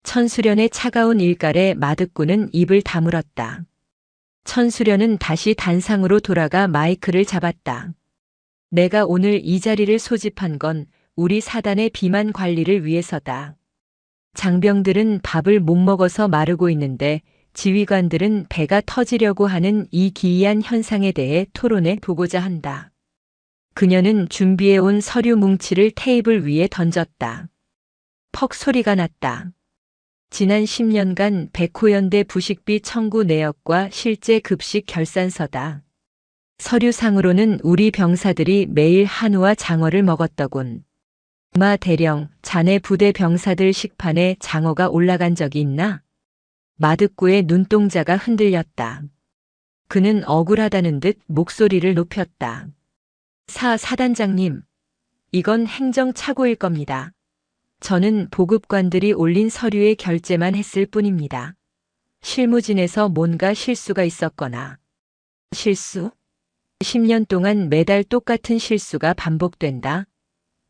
천수련의 차가운 일갈에 마득구는 입을 다물었다. 천수련은 다시 단상으로 돌아가 마이크를 잡았다. 내가 오늘 이 자리를 소집한 건 우리 사단의 비만 관리를 위해서다. 장병들은 밥을 못 먹어서 마르고 있는데 지휘관들은 배가 터지려고 하는 이 기이한 현상에 대해 토론해 보고자 한다. 그녀는 준비해온 서류 뭉치를 테이블 위에 던졌다. 퍽 소리가 났다. 지난 10년간 백호연대 부식비 청구 내역과 실제 급식 결산서다. 서류상으로는 우리 병사들이 매일 한우와 장어를 먹었더군. 마 대령, 자네 부대 병사들 식판에 장어가 올라간 적이 있나? 마득구의 눈동자가 흔들렸다. 그는 억울하다는 듯 목소리를 높였다. 사단장님, 이건 행정착오일 겁니다. 저는 보급관들이 올린 서류에 결제만 했을 뿐입니다. 실무진에서 뭔가 실수가 있었거나. 실수? 10년 동안 매달 똑같은 실수가 반복된다.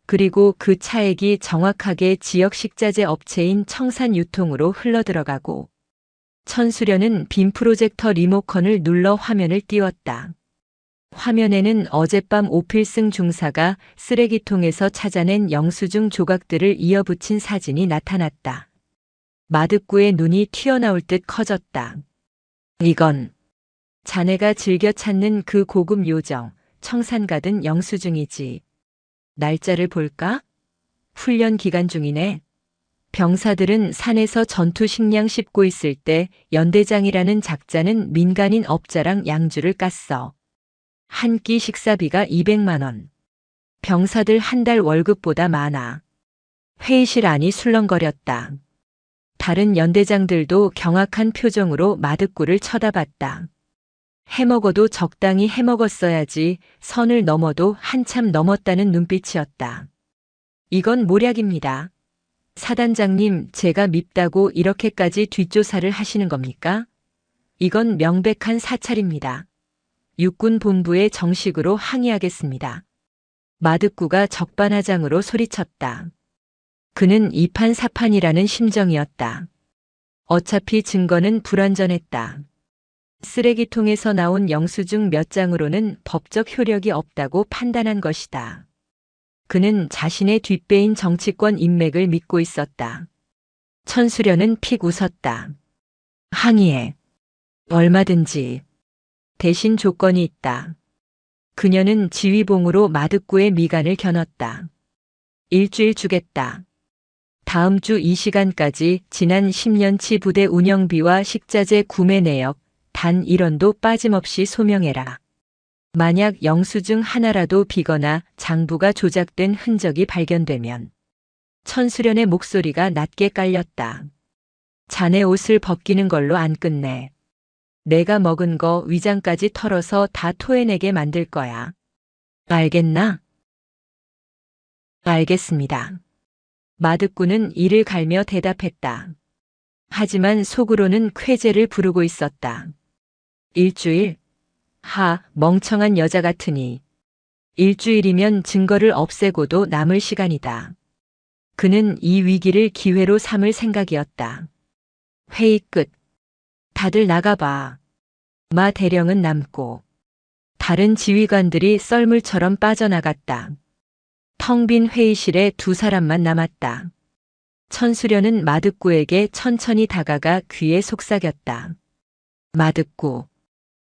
그리고 그 차액이 정확하게 지역 식자재 업체인 청산유통으로 흘러들어가고. 천수련은 빔 프로젝터 리모컨을 눌러 화면을 띄웠다. 화면에는 어젯밤 오필승 중사가 쓰레기통에서 찾아낸 영수증 조각들을 이어붙인 사진이 나타났다. 마득구의 눈이 튀어나올 듯 커졌다. 이건 자네가 즐겨 찾는 그 고급 요정, 청산가든 영수증이지. 날짜를 볼까? 훈련 기간 중이네. 병사들은 산에서 전투 식량 싣고 있을 때 연대장이라는 작자는 민간인 업자랑 양주를 깠어. 한 끼 식사비가 200만 원. 병사들 한 달 월급보다 많아. 회의실 안이 술렁거렸다. 다른 연대장들도 경악한 표정으로 마득구를 쳐다봤다. 해먹어도 적당히 해먹었어야지 선을 넘어도 한참 넘었다는 눈빛이었다. 이건 모략입니다. 사단장님, 제가 밉다고 이렇게까지 뒷조사를 하시는 겁니까? 이건 명백한 사찰입니다. 육군 본부에 정식으로 항의하겠습니다. 마득구가 적반하장으로 소리쳤다. 그는 이판사판이라는 심정이었다. 어차피 증거는 불완전했다. 쓰레기통에서 나온 영수증 몇 장으로는 법적 효력이 없다고 판단한 것이다. 그는 자신의 뒷배인 정치권 인맥을 믿고 있었다. 천수련은 픽 웃었다. 항의해. 얼마든지. 대신 조건이 있다. 그녀는 지휘봉으로 마득구의 미간을 겨눴다. 일주일 주겠다. 다음 주 이 시간까지 지난 10년치 부대 운영비와 식자재 구매 내역 단 1원도 빠짐없이 소명해라. 만약 영수증 하나라도 비거나 장부가 조작된 흔적이 발견되면. 천수련의 목소리가 낮게 깔렸다. 자네 옷을 벗기는 걸로 안 끝내. 내가 먹은 거 위장까지 털어서 다 토해내게 만들 거야. 알겠나? 알겠습니다. 마득구는 이를 갈며 대답했다. 하지만 속으로는 쾌재를 부르고 있었다. 일주일? 멍청한 여자 같으니. 일주일이면 증거를 없애고도 남을 시간이다. 그는 이 위기를 기회로 삼을 생각이었다. 회의 끝. 다들 나가봐. 마 대령은 남고. 다른 지휘관들이 썰물처럼 빠져나갔다. 텅 빈 회의실에 두 사람만 남았다. 천수련은 마득구에게 천천히 다가가 귀에 속삭였다. 마득구.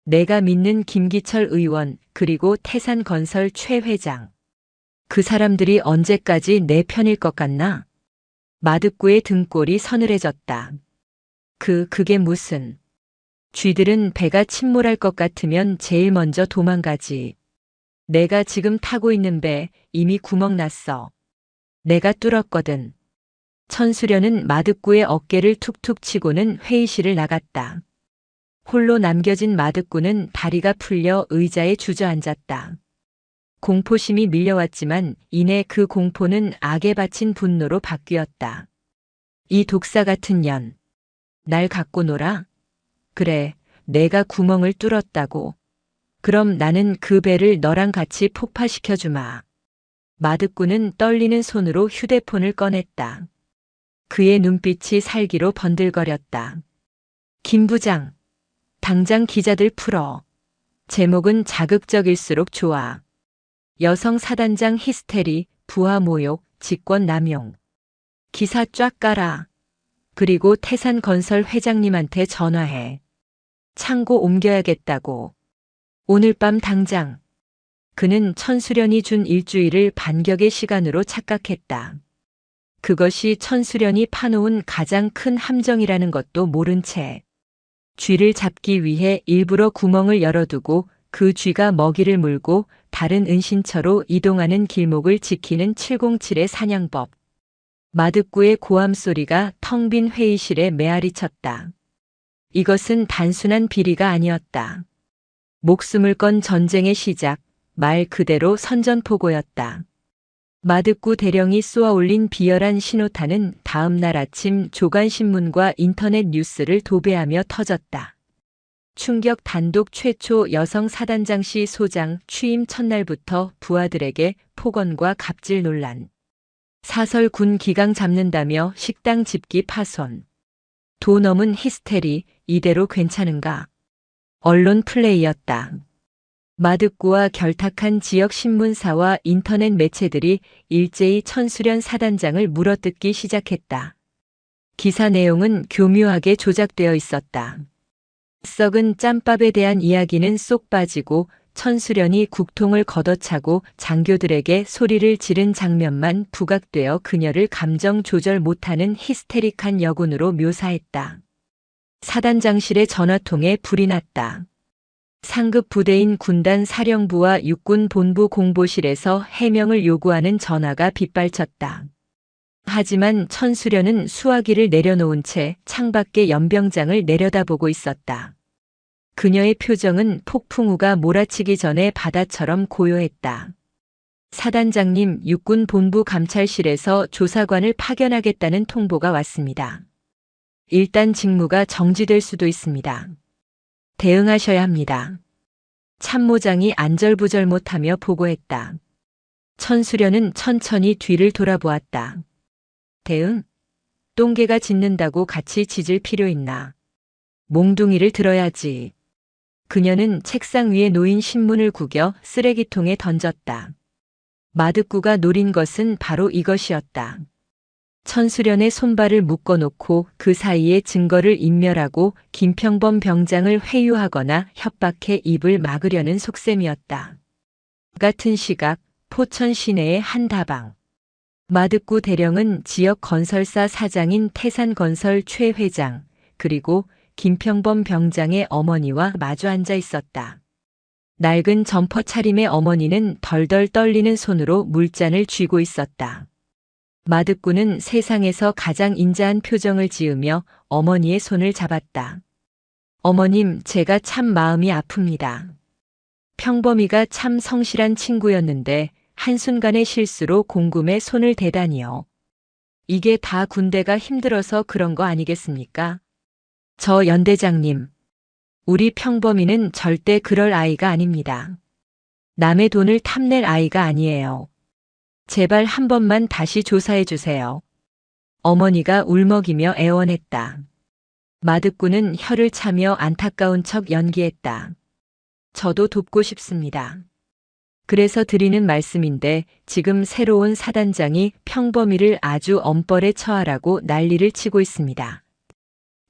내가 믿는 김기철 의원 그리고 태산건설 최 회장. 그 사람들이 언제까지 내 편일 것 같나? 마득구의 등골이 서늘해졌다. 그게 무슨. 쥐들은 배가 침몰할 것 같으면 제일 먼저 도망가지. 내가 지금 타고 있는 배 이미 구멍 났어. 내가 뚫었거든. 천수련은 마득구의 어깨를 툭툭 치고는 회의실을 나갔다. 홀로 남겨진 마득구는 다리가 풀려 의자에 주저앉았다. 공포심이 밀려왔지만 이내 그 공포는 악에 바친 분노로 바뀌었다. 이 독사 같은 년. 날 갖고 놀아? 그래, 내가 구멍을 뚫었다고. 그럼 나는 그 배를 너랑 같이 폭파시켜주마. 마득구는 떨리는 손으로 휴대폰을 꺼냈다. 그의 눈빛이 살기로 번들거렸다. 김 부장. 당장 기자들 풀어. 제목은 자극적일수록 좋아. 여성 사단장 히스테리, 부하 모욕, 직권 남용. 기사 쫙 깔아. 그리고 태산건설 회장님한테 전화해. 창고 옮겨야겠다고. 오늘 밤 당장. 그는 천수련이 준 일주일을 반격의 시간으로 착각했다. 그것이 천수련이 파놓은 가장 큰 함정이라는 것도 모른 채 쥐를 잡기 위해 일부러 구멍을 열어두고 그 쥐가 먹이를 물고 다른 은신처로 이동하는 길목을 지키는 707의 사냥법. 마득구의 고함 소리가 텅 빈 회의실에 메아리 쳤다. 이것은 단순한 비리가 아니었다. 목숨을 건 전쟁의 시작, 말 그대로 선전포고였다. 마득구 대령이 쏘아올린 비열한 신호탄은 다음 날 아침 조간신문과 인터넷 뉴스를 도배하며 터졌다. 충격 단독 최초 여성 사단장씨 소장 취임 첫날부터 부하들에게 폭언과 갑질 논란. 사설 군 기강 잡는다며 식당 집기 파손. 도 넘은 히스테리, 이대로 괜찮은가? 언론 플레이였다. 마득구와 결탁한 지역 신문사와 인터넷 매체들이 일제히 천수련 사단장을 물어뜯기 시작했다. 기사 내용은 교묘하게 조작되어 있었다. 썩은 짬밥에 대한 이야기는 쏙 빠지고 천수련이 국통을 걷어차고 장교들에게 소리를 지른 장면만 부각되어 그녀를 감정 조절 못하는 히스테릭한 여군으로 묘사했다. 사단장실의 전화통에 불이 났다. 상급 부대인 군단 사령부와 육군 본부 공보실에서 해명을 요구하는 전화가 빗발쳤다. 하지만 천수련은 수화기를 내려놓은 채 창밖에 연병장을 내려다보고 있었다. 그녀의 표정은 폭풍우가 몰아치기 전에 바다처럼 고요했다. 사단장님, 육군 본부 감찰실에서 조사관을 파견하겠다는 통보가 왔습니다. 일단 직무가 정지될 수도 있습니다. 대응하셔야 합니다. 참모장이 안절부절 못하며 보고했다. 천수련은 천천히 뒤를 돌아보았다. 대응? 똥개가 짖는다고 같이 짖을 필요 있나? 몽둥이를 들어야지. 그녀는 책상 위에 놓인 신문을 구겨 쓰레기통에 던졌다. 마득구가 노린 것은 바로 이것이었다. 천수련의 손발을 묶어놓고 그 사이에 증거를 인멸하고 김평범 병장을 회유하거나 협박해 입을 막으려는 속셈이었다. 같은 시각 포천 시내의 한 다방. 마득구 대령은 지역 건설사 사장인 태산건설 최 회장 그리고 김평범 병장의 어머니와 마주 앉아 있었다. 낡은 점퍼 차림의 어머니는 덜덜 떨리는 손으로 물잔을 쥐고 있었다. 마득구는 세상에서 가장 인자한 표정을 지으며 어머니의 손을 잡았다. 어머님, 제가 참 마음이 아픕니다. 평범이가 참 성실한 친구였는데 한순간의 실수로 공금에 손을 대다니요. 이게 다 군대가 힘들어서 그런 거 아니겠습니까? 저 연대장님, 우리 평범이는 절대 그럴 아이가 아닙니다. 남의 돈을 탐낼 아이가 아니에요. 제발 한 번만 다시 조사해 주세요. 어머니가 울먹이며 애원했다. 마득구는 혀를 차며 안타까운 척 연기했다. 저도 돕고 싶습니다. 그래서 드리는 말씀인데 지금 새로운 사단장이 평범이를 아주 엄벌에 처하라고 난리를 치고 있습니다.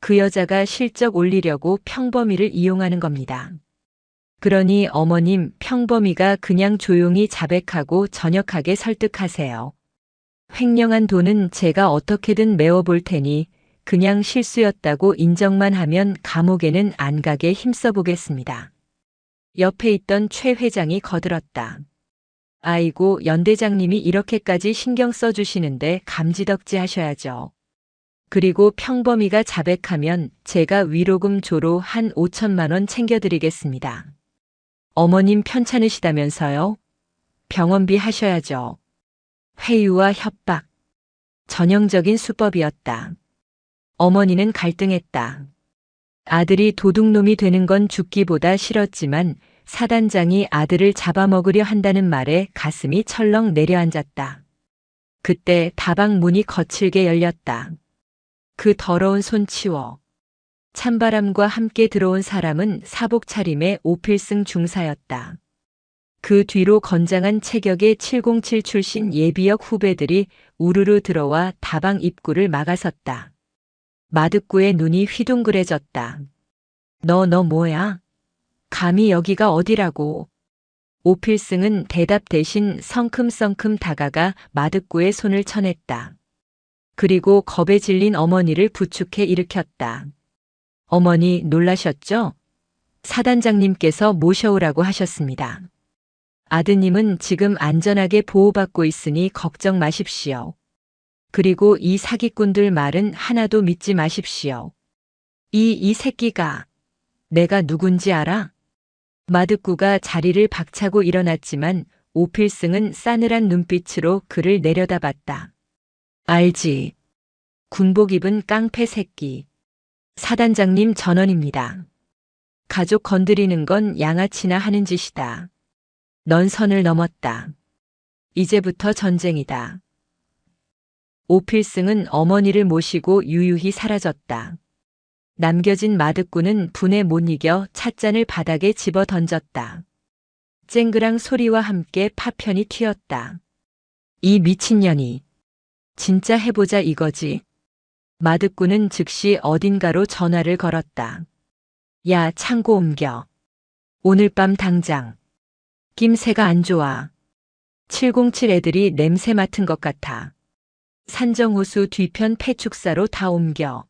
그 여자가 실적 올리려고 평범이를 이용하는 겁니다. 그러니 어머님, 평범이가 그냥 조용히 자백하고 전역하게 설득하세요. 횡령한 돈은 제가 어떻게든 메워볼 테니 그냥 실수였다고 인정만 하면 감옥에는 안 가게 힘써보겠습니다. 옆에 있던 최 회장이 거들었다. 아이고, 연대장님이 이렇게까지 신경 써주시는데 감지덕지 하셔야죠. 그리고 평범이가 자백하면 제가 위로금 조로 한 5천만 원 챙겨드리겠습니다. 어머님 편찮으시다면서요? 병원비 하셔야죠. 회유와 협박. 전형적인 수법이었다. 어머니는 갈등했다. 아들이 도둑놈이 되는 건 죽기보다 싫었지만 사단장이 아들을 잡아먹으려 한다는 말에 가슴이 철렁 내려앉았다. 그때 다방 문이 거칠게 열렸다. 그 더러운 손 치워. 찬바람과 함께 들어온 사람은 사복 차림의 오필승 중사였다. 그 뒤로 건장한 체격의 707 출신 예비역 후배들이 우르르 들어와 다방 입구를 막아섰다. 마득구의 눈이 휘둥그레졌다. 너 뭐야? 감히 여기가 어디라고? 오필승은 대답 대신 성큼성큼 다가가 마득구의 손을 쳐냈다. 그리고 겁에 질린 어머니를 부축해 일으켰다. 어머니 놀라셨죠? 사단장님께서 모셔오라고 하셨습니다. 아드님은 지금 안전하게 보호받고 있으니 걱정 마십시오. 그리고 이 사기꾼들 말은 하나도 믿지 마십시오. 이 새끼가 내가 누군지 알아? 마득구가 자리를 박차고 일어났지만 오필승은 싸늘한 눈빛으로 그를 내려다봤다. 알지. 군복 입은 깡패 새끼. 사단장님 전원입니다. 가족 건드리는 건 양아치나 하는 짓이다. 넌 선을 넘었다. 이제부터 전쟁이다. 오필승은 어머니를 모시고 유유히 사라졌다. 남겨진 마득구는 분에 못 이겨 찻잔을 바닥에 집어 던졌다. 쨍그랑 소리와 함께 파편이 튀었다. 이 미친년이. 진짜 해보자 이거지. 마득구는 즉시 어딘가로 전화를 걸었다. 야, 창고 옮겨. 오늘 밤 당장. 낌새가 안 좋아. 707 애들이 냄새 맡은 것 같아. 산정호수 뒤편 폐축사로 다 옮겨.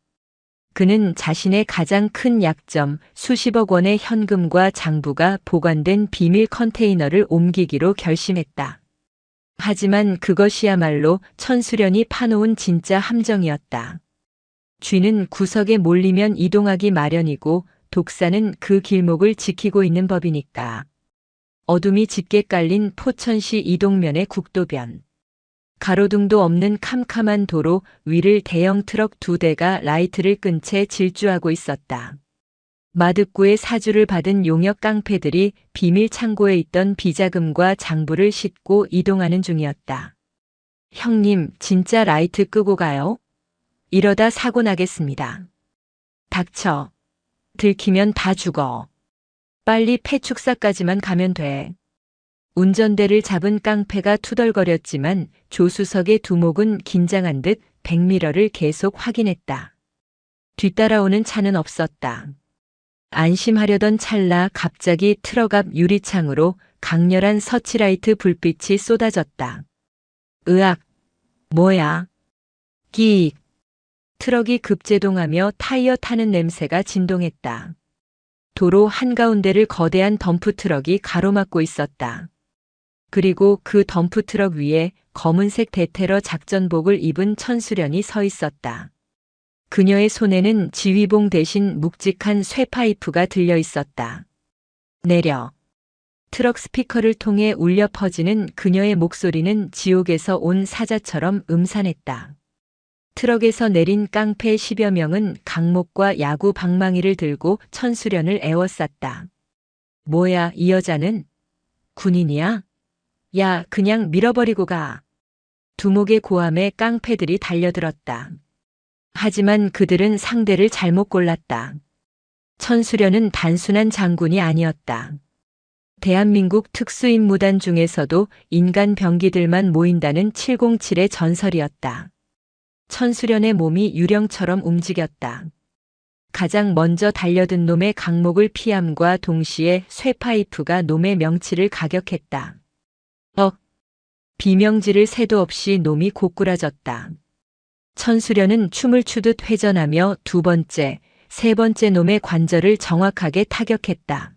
그는 자신의 가장 큰 약점 수십억 원의 현금과 장부가 보관된 비밀 컨테이너를 옮기기로 결심했다. 하지만 그것이야말로 천수련이 파놓은 진짜 함정이었다. 쥐는 구석에 몰리면 이동하기 마련이고 독사는 그 길목을 지키고 있는 법이니까. 어둠이 짙게 깔린 포천시 이동면의 국도변. 가로등도 없는 캄캄한 도로 위를 대형 트럭 2대가 라이트를 끈 채 질주하고 있었다. 마득구의 사주를 받은 용역 깡패들이 비밀 창고에 있던 비자금과 장부를 싣고 이동하는 중이었다. 형님, 진짜 라이트 끄고 가요? 이러다 사고 나겠습니다. 닥쳐. 들키면 다 죽어. 빨리 폐축사까지만 가면 돼. 운전대를 잡은 깡패가 투덜거렸지만 조수석의 두목은 긴장한 듯 백미러를 계속 확인했다. 뒤따라오는 차는 없었다. 안심하려던 찰나 갑자기 트럭 앞 유리창으로 강렬한 서치라이트 불빛이 쏟아졌다. 으악! 뭐야? 끼익! 트럭이 급제동하며 타이어 타는 냄새가 진동했다. 도로 한가운데를 거대한 덤프트럭이 가로막고 있었다. 그리고 그 덤프트럭 위에 검은색 대테러 작전복을 입은 천수련이 서 있었다. 그녀의 손에는 지휘봉 대신 묵직한 쇠파이프가 들려 있었다. 내려. 트럭 스피커를 통해 울려 퍼지는 그녀의 목소리는 지옥에서 온 사자처럼 음산했다. 트럭에서 내린 깡패 10여 명은 강목과 야구 방망이를 들고 천수련을 에워쌌다. 뭐야, 이 여자는? 군인이야? 야, 그냥 밀어버리고 가. 두목의 고함에 깡패들이 달려들었다. 하지만 그들은 상대를 잘못 골랐다. 천수련은 단순한 장군이 아니었다. 대한민국 특수임무단 중에서도 인간 병기들만 모인다는 707의 전설이었다. 천수련의 몸이 유령처럼 움직였다. 가장 먼저 달려든 놈의 강목을 피함과 동시에 쇠파이프가 놈의 명치를 가격했다. 비명지를 새도 없이 놈이 고꾸라졌다. 천수련은 춤을 추듯 회전하며 두 번째, 세 번째 놈의 관절을 정확하게 타격했다.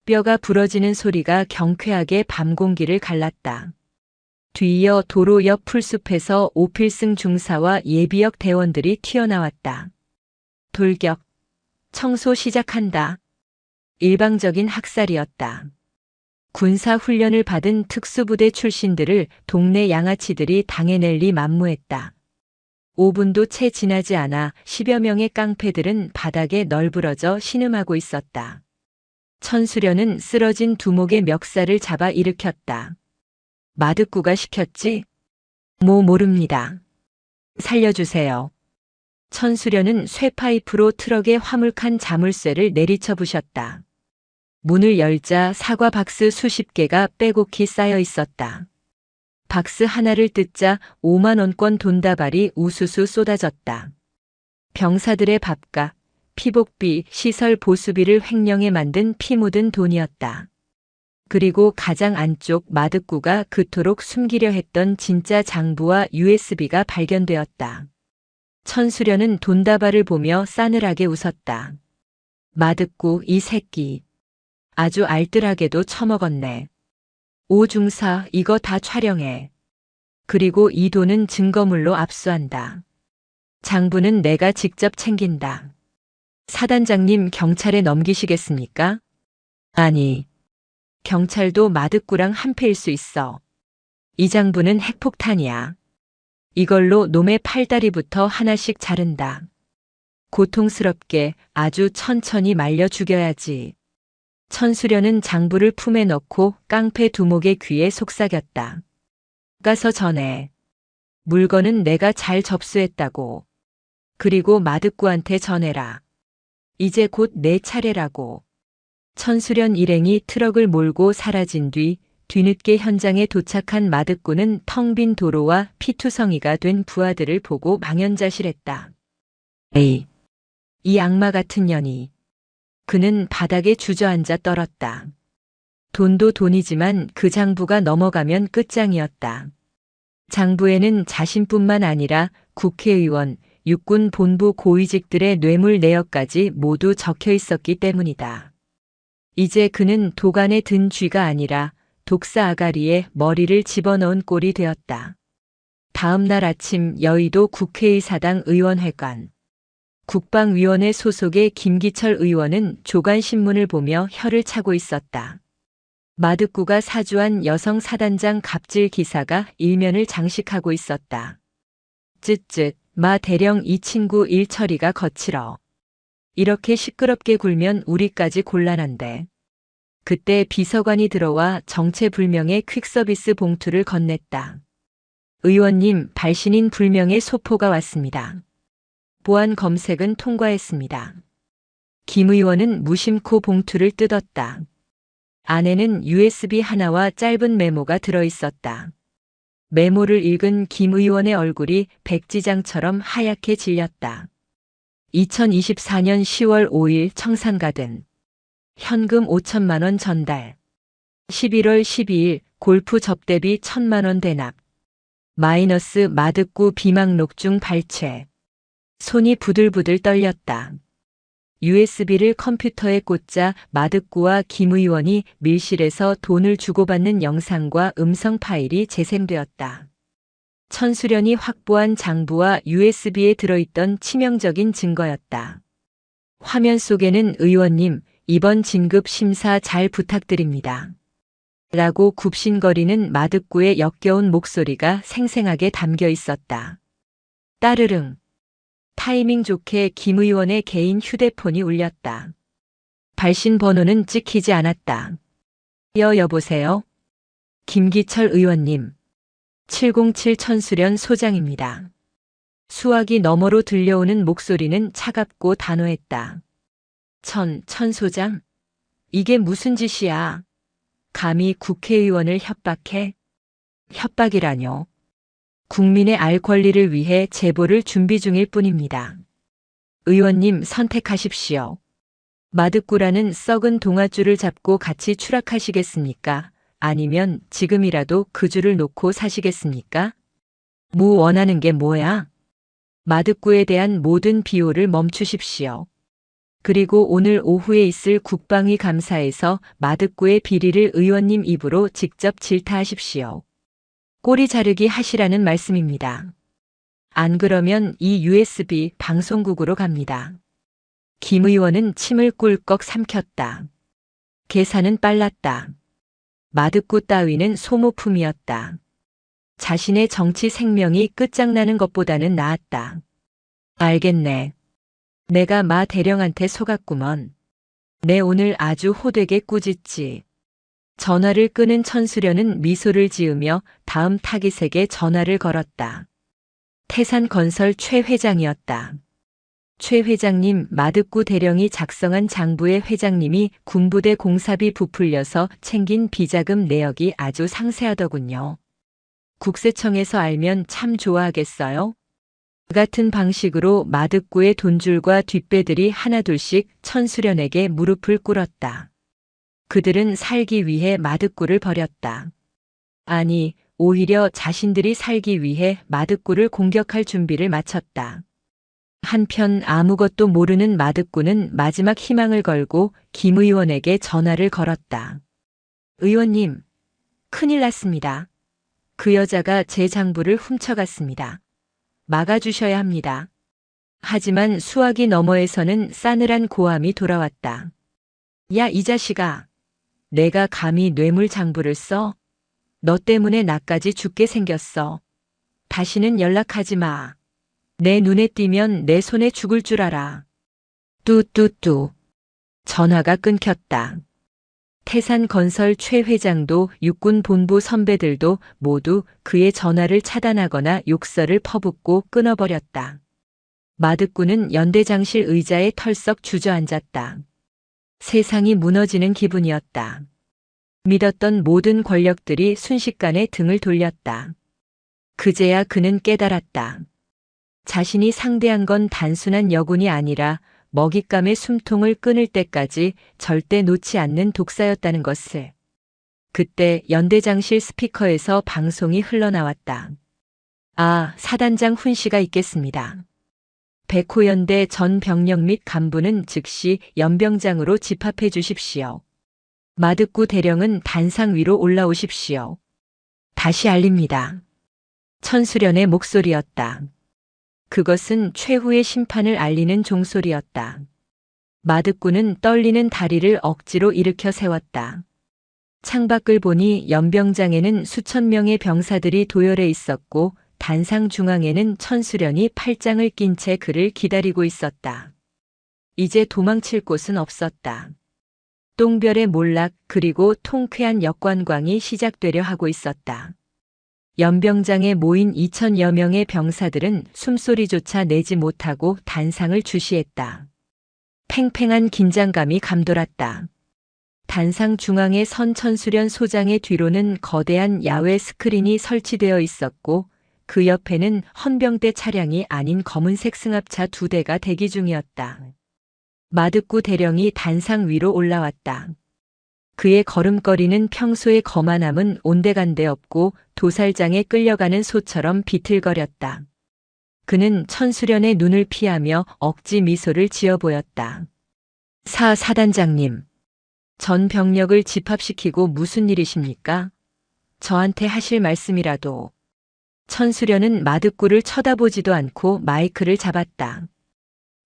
뼈가 부러지는 소리가 경쾌하게 밤 공기를 갈랐다. 뒤이어 도로 옆 풀숲에서 오필승 중사와 예비역 대원들이 튀어나왔다. 돌격. 청소 시작한다. 일방적인 학살이었다. 군사 훈련을 받은 특수부대 출신들을 동네 양아치들이 당해낼 리 만무했다. 5분도 채 지나지 않아 10여 명의 깡패들은 바닥에 널브러져 신음하고 있었다. 천수련은 쓰러진 두목의 멱살을 잡아 일으켰다. 마득구가 시켰지? 모릅니다. 살려주세요. 천수련은 쇠파이프로 트럭의 화물칸 자물쇠를 내리쳐 부셨다. 문을 열자 사과 박스 수십 개가 빼곡히 쌓여 있었다. 박스 하나를 뜯자 5만 원권 돈다발이 우수수 쏟아졌다. 병사들의 밥값, 피복비, 시설 보수비를 횡령해 만든 피 묻은 돈이었다. 그리고 가장 안쪽 마득구가 그토록 숨기려 했던 진짜 장부와 USB가 발견되었다. 천수련은 돈다발을 보며 싸늘하게 웃었다. 마득구 이 새끼. 아주 알뜰하게도 처먹었네. 오 중사 이거 다 촬영해. 그리고 이 돈은 증거물로 압수한다. 장부는 내가 직접 챙긴다. 사단장님 경찰에 넘기시겠습니까? 아니. 경찰도 마득구랑 한패일 수 있어. 이 장부는 핵폭탄이야. 이걸로 놈의 팔다리부터 하나씩 자른다. 고통스럽게 아주 천천히 말려 죽여야지. 천수련은 장부를 품에 넣고 깡패 두목의 귀에 속삭였다. 가서 전해. 물건은 내가 잘 접수했다고. 그리고 마득구한테 전해라. 이제 곧 내 차례라고. 천수련 일행이 트럭을 몰고 사라진 뒤 뒤늦게 현장에 도착한 마득구는 텅 빈 도로와 피투성이가 된 부하들을 보고 망연자실했다. 에이, 이 악마 같은 년이. 그는 바닥에 주저앉아 떨었다. 돈도 돈이지만 그 장부가 넘어가면 끝장이었다. 장부에는 자신뿐만 아니라 국회의원, 육군 본부 고위직들의 뇌물 내역까지 모두 적혀 있었기 때문이다. 이제 그는 도간에 든 쥐가 아니라 독사 아가리에 머리를 집어넣은 꼴이 되었다. 다음 날 아침 여의도 국회의사당 의원회관. 국방위원회 소속의 김기철 의원은 조간신문을 보며 혀를 차고 있었다. 마득구가 사주한 여성 사단장 갑질 기사가 일면을 장식하고 있었다. 쯧쯧, 마 대령 이 친구 일 처리가 거칠어. 이렇게 시끄럽게 굴면 우리까지 곤란한데. 그때 비서관이 들어와 정체불명의 퀵서비스 봉투를 건넸다. 의원님, 발신인 불명의 소포가 왔습니다. 보안 검색은 통과했습니다. 김 의원은 무심코 봉투를 뜯었다. 안에는 USB 하나와 짧은 메모가 들어있었다. 메모를 읽은 김 의원의 얼굴이 백지장처럼 하얗게 질렸다. 2024년 10월 5일 청산가든. 현금 5천만 원 전달. 11월 12일 골프 접대비 1,000만 원 대납. 마이너스 마득구 비망록 중 발췌. 손이 부들부들 떨렸다. USB를 컴퓨터에 꽂자 마득구와 김 의원이 밀실에서 돈을 주고받는 영상과 음성 파일이 재생되었다. 천수련이 확보한 장부와 USB에 들어있던 치명적인 증거였다. 화면 속에는 의원님, 이번 진급 심사 잘 부탁드립니다. 라고 굽신거리는 마득구의 역겨운 목소리가 생생하게 담겨 있었다. 따르릉. 타이밍 좋게 김 의원의 개인 휴대폰이 울렸다. 발신 번호는 찍히지 않았다. 여보세요? 김기철 의원님. 707 천수련 소장입니다. 수화기 너머로 들려오는 목소리는 차갑고 단호했다. 천 소장? 이게 무슨 짓이야? 감히 국회의원을 협박해? 협박이라뇨. 국민의 알 권리를 위해 제보를 준비 중일 뿐입니다. 의원님 선택하십시오. 마득구라는 썩은 동아줄을 잡고 같이 추락하시겠습니까? 아니면 지금이라도 그 줄을 놓고 사시겠습니까? 원하는 게 뭐야? 마득구에 대한 모든 비호를 멈추십시오. 그리고 오늘 오후에 있을 국방위 감사에서 마득구의 비리를 의원님 입으로 직접 질타하십시오. 꼬리 자르기 하시라는 말씀입니다. 안 그러면 이 USB 방송국으로 갑니다. 김 의원은 침을 꿀꺽 삼켰다. 계산은 빨랐다. 마득구 따위는 소모품이었다. 자신의 정치 생명이 끝장나는 것보다는 나았다. 알겠네. 내가 마 대령한테 속았구먼. 내 오늘 아주 호되게 꾸짖지. 전화를 끄는 천수련은 미소를 지으며 다음 타깃에게 전화를 걸었다. 태산건설 최 회장이었다. 최 회장님, 마득구 대령이 작성한 장부에 회장님이 군부대 공사비 부풀려서 챙긴 비자금 내역이 아주 상세하더군요. 국세청에서 알면 참 좋아하겠어요? 같은 방식으로 마득구의 돈줄과 뒷배들이 하나둘씩 천수련에게 무릎을 꿇었다. 그들은 살기 위해 마득구를 버렸다. 아니, 오히려 자신들이 살기 위해 마득구를 공격할 준비를 마쳤다. 한편 아무것도 모르는 마득구는 마지막 희망을 걸고 김 의원에게 전화를 걸었다. 의원님, 큰일 났습니다. 그 여자가 제 장부를 훔쳐갔습니다. 막아주셔야 합니다. 하지만 수화기 너머에서는 싸늘한 고함이 돌아왔다. 야, 이 자식아. 내가 감히 뇌물 장부를 써? 너 때문에 나까지 죽게 생겼어. 다시는 연락하지 마. 내 눈에 띄면 내 손에 죽을 줄 알아. 뚜뚜뚜. 전화가 끊겼다. 태산건설 최 회장도 육군 본부 선배들도 모두 그의 전화를 차단하거나 욕설을 퍼붓고 끊어버렸다. 마득구는 연대장실 의자에 털썩 주저앉았다. 세상이 무너지는 기분이었다. 믿었던 모든 권력들이 순식간에 등을 돌렸다. 그제야 그는 깨달았다. 자신이 상대한 건 단순한 여군이 아니라 먹잇감의 숨통을 끊을 때까지 절대 놓지 않는 독사였다는 것을. 그때 연대장실 스피커에서 방송이 흘러나왔다. 아, 사단장 훈시가 있겠습니다. 백호연대 전 병력 및 간부는 즉시 연병장으로 집합해 주십시오. 마득구 대령은 단상 위로 올라오십시오. 다시 알립니다. 천수련의 목소리였다. 그것은 최후의 심판을 알리는 종소리였다. 마득구는 떨리는 다리를 억지로 일으켜 세웠다. 창밖을 보니 연병장에는 수천 명의 병사들이 도열해 있었고 단상 중앙에는 천수련이 팔짱을 낀 채 그를 기다리고 있었다. 이제 도망칠 곳은 없었다. 똥별의 몰락 그리고 통쾌한 역관광이 시작되려 하고 있었다. 연병장에 모인 2,000여 명의 병사들은 숨소리조차 내지 못하고 단상을 주시했다. 팽팽한 긴장감이 감돌았다. 단상 중앙에 선 천수련 소장의 뒤로는 거대한 야외 스크린이 설치되어 있었고 그 옆에는 헌병대 차량이 아닌 검은색 승합차 2대가 대기 중이었다. 마득구 대령이 단상 위로 올라왔다. 그의 걸음걸이는 평소의 거만함은 온데간데 없고 도살장에 끌려가는 소처럼 비틀거렸다. 그는 천수련의 눈을 피하며 억지 미소를 지어 보였다. 사단장님, 전 병력을 집합시키고 무슨 일이십니까? 저한테 하실 말씀이라도. 천수련은 마득구를 쳐다보지도 않고 마이크를 잡았다.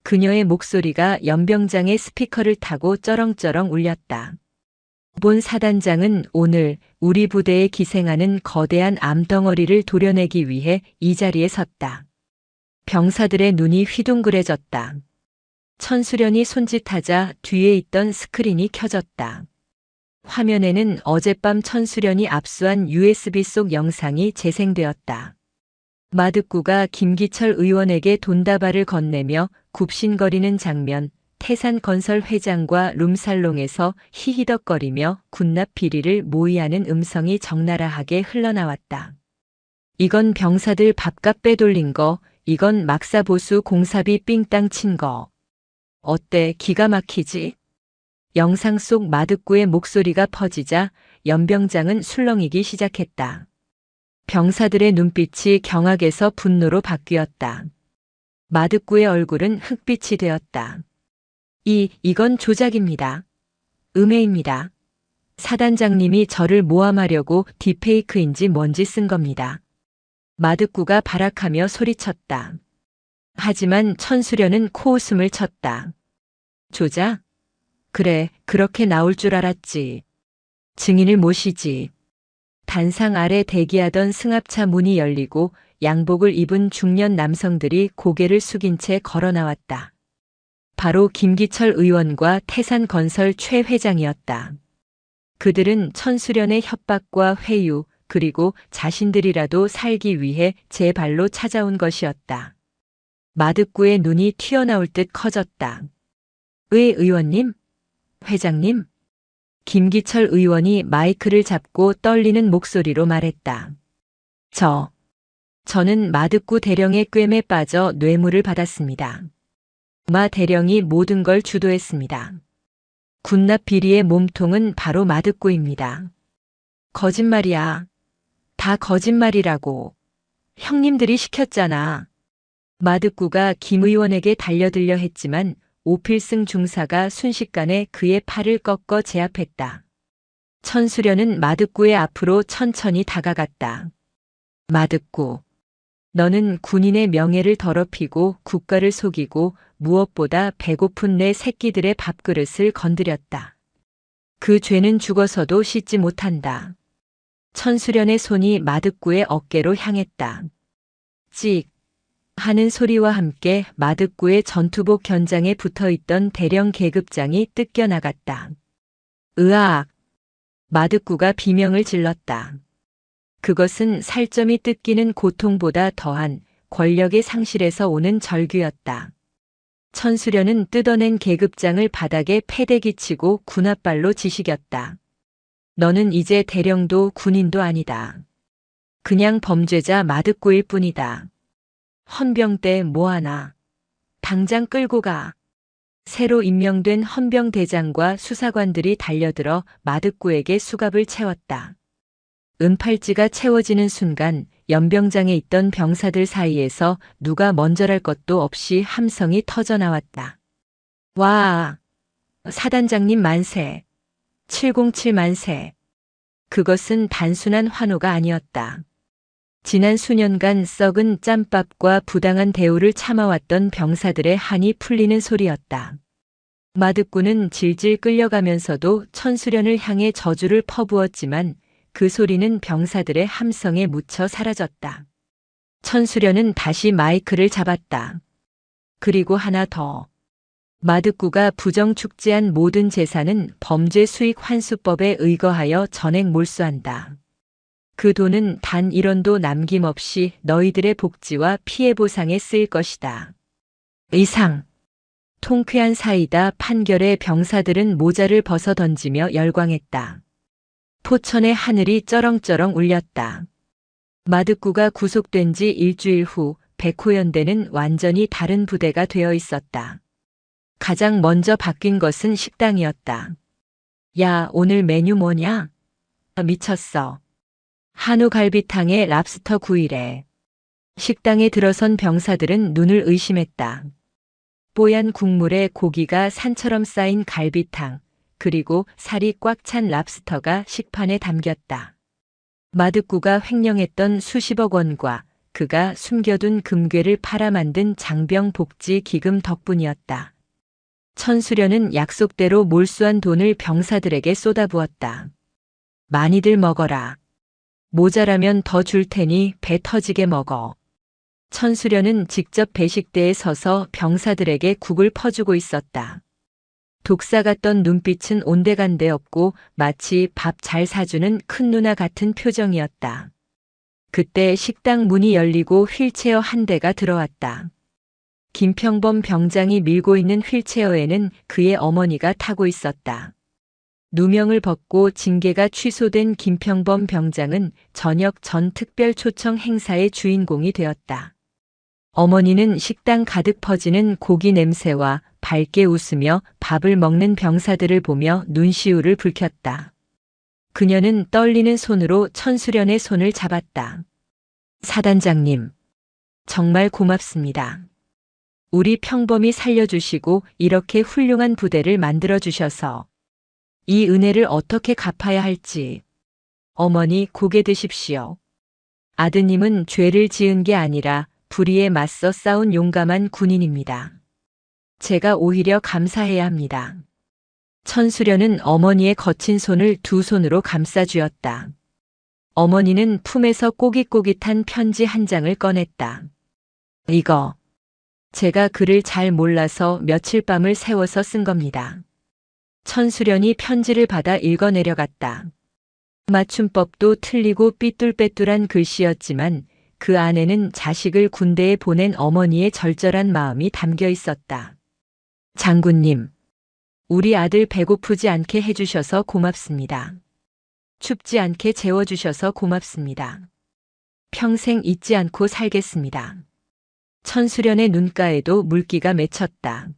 그녀의 목소리가 연병장의 스피커를 타고 쩌렁쩌렁 울렸다. 본 사단장은 오늘 우리 부대에 기생하는 거대한 암덩어리를 도려내기 위해 이 자리에 섰다. 병사들의 눈이 휘둥그레졌다. 천수련이 손짓하자 뒤에 있던 스크린이 켜졌다. 화면에는 어젯밤 천수련이 압수한 USB 속 영상이 재생되었다. 마득구가 김기철 의원에게 돈다발을 건네며 굽신거리는 장면, 태산건설 회장과 룸살롱에서 히히덕거리며 군납 비리를 모의하는 음성이 적나라하게 흘러나왔다. 이건 병사들 밥값 빼돌린 거, 이건 막사보수 공사비 삥땅 친 거. 어때, 기가 막히지? 영상 속 마득구의 목소리가 퍼지자 연병장은 술렁이기 시작했다. 병사들의 눈빛이 경악에서 분노로 바뀌었다. 마득구의 얼굴은 흑빛이 되었다. 이건 조작입니다. 음해입니다. 사단장님이 저를 모함하려고 딥페이크인지 뭔지 쓴 겁니다. 마득구가 발악하며 소리쳤다. 하지만 천수련은 코웃음을 쳤다. 조작? 그래, 그렇게 나올 줄 알았지. 증인을 모시지. 단상 아래 대기하던 승합차 문이 열리고 양복을 입은 중년 남성들이 고개를 숙인 채 걸어 나왔다. 바로 김기철 의원과 태산건설 최 회장이었다. 그들은 천수련의 협박과 회유, 그리고 자신들이라도 살기 위해 제 발로 찾아온 것이었다. 마득구의 눈이 튀어나올 듯 커졌다. 의원님? 회장님? 김기철 의원이 마이크를 잡고 떨리는 목소리로 말했다. 저는 마득구 대령의 꿰매 빠져 뇌물을 받았습니다. 마 대령이 모든 걸 주도했습니다. 군납 비리의 몸통은 바로 마득구입니다. 거짓말이야. 다 거짓말이라고. 형님들이 시켰잖아. 마득구가 김 의원에게 달려들려 했지만 오필승 중사가 순식간에 그의 팔을 꺾어 제압했다. 천수련은 마득구의 앞으로 천천히 다가갔다. 마득구, 너는 군인의 명예를 더럽히고 국가를 속이고 무엇보다 배고픈 내 새끼들의 밥그릇을 건드렸다. 그 죄는 죽어서도 씻지 못한다. 천수련의 손이 마득구의 어깨로 향했다. 찍 하는 소리와 함께 마득구의 전투복 견장에 붙어있던 대령 계급장이 뜯겨나갔다. 으악! 마득구가 비명을 질렀다. 그것은 살점이 뜯기는 고통보다 더한 권력의 상실에서 오는 절규였다. 천수련은 뜯어낸 계급장을 바닥에 패대기치고 군홧발로 지시겼다. 너는 이제 대령도 군인도 아니다. 그냥 범죄자 마득구일 뿐이다. 헌병대 뭐하나. 당장 끌고 가. 새로 임명된 헌병대장과 수사관들이 달려들어 마득구에게 수갑을 채웠다. 은팔찌가 채워지는 순간 연병장에 있던 병사들 사이에서 누가 먼저랄 것도 없이 함성이 터져나왔다. 와! 사단장님 만세! 707 만세! 그것은 단순한 환호가 아니었다. 지난 수년간 썩은 짬밥과 부당한 대우를 참아왔던 병사들의 한이 풀리는 소리였다. 마득구는 질질 끌려가면서도 천수련을 향해 저주를 퍼부었지만 그 소리는 병사들의 함성에 묻혀 사라졌다. 천수련은 다시 마이크를 잡았다. 그리고 하나 더. 마득구가 부정축제한 모든 재산은 범죄 수익 환수법에 의거하여 전액 몰수한다. 그 돈은 단 1원도 남김없이 너희들의 복지와 피해 보상에 쓰일 것이다. 이상. 통쾌한 사이다 판결에 병사들은 모자를 벗어 던지며 열광했다. 포천의 하늘이 쩌렁쩌렁 울렸다. 마득구가 구속된 지 일주일 후 백호연대는 완전히 다른 부대가 되어 있었다. 가장 먼저 바뀐 것은 식당이었다. 야, 오늘 메뉴 뭐냐? 미쳤어. 한우 갈비탕에 랍스터 구이래. 식당에 들어선 병사들은 눈을 의심했다. 뽀얀 국물에 고기가 산처럼 쌓인 갈비탕, 그리고 살이 꽉 찬 랍스터가 식판에 담겼다. 마득구가 횡령했던 수십억 원과 그가 숨겨둔 금괴를 팔아 만든 장병 복지 기금 덕분이었다. 천수련은 약속대로 몰수한 돈을 병사들에게 쏟아부었다. 많이들 먹어라. 모자라면 더 줄 테니 배 터지게 먹어. 천수련은 직접 배식대에 서서 병사들에게 국을 퍼주고 있었다. 독사 같던 눈빛은 온데간데 없고 마치 밥 잘 사주는 큰 누나 같은 표정이었다. 그때 식당 문이 열리고 휠체어 한 대가 들어왔다. 김평범 병장이 밀고 있는 휠체어에는 그의 어머니가 타고 있었다. 누명을 벗고 징계가 취소된 김평범 병장은 저녁 전 특별 초청 행사의 주인공이 되었다. 어머니는 식당 가득 퍼지는 고기 냄새와 밝게 웃으며 밥을 먹는 병사들을 보며 눈시울을 붉혔다. 그녀는 떨리는 손으로 천수련의 손을 잡았다. 사단장님, 정말 고맙습니다. 우리 평범이 살려주시고 이렇게 훌륭한 부대를 만들어주셔서 이 은혜를 어떻게 갚아야 할지. 어머니 고개 드십시오. 아드님은 죄를 지은 게 아니라 불의에 맞서 싸운 용감한 군인입니다. 제가 오히려 감사해야 합니다. 천수련은 어머니의 거친 손을 두 손으로 감싸쥐었다. 어머니는 품에서 꼬깃꼬깃한 편지 한 장을 꺼냈다. 이거. 제가 글을 잘 몰라서 며칠 밤을 새워서 쓴 겁니다. 천수련이 편지를 받아 읽어내려갔다. 맞춤법도 틀리고 삐뚤빼뚤한 글씨였지만 그 안에는 자식을 군대에 보낸 어머니의 절절한 마음이 담겨 있었다. 장군님, 우리 아들 배고프지 않게 해주셔서 고맙습니다. 춥지 않게 재워주셔서 고맙습니다. 평생 잊지 않고 살겠습니다. 천수련의 눈가에도 물기가 맺혔다.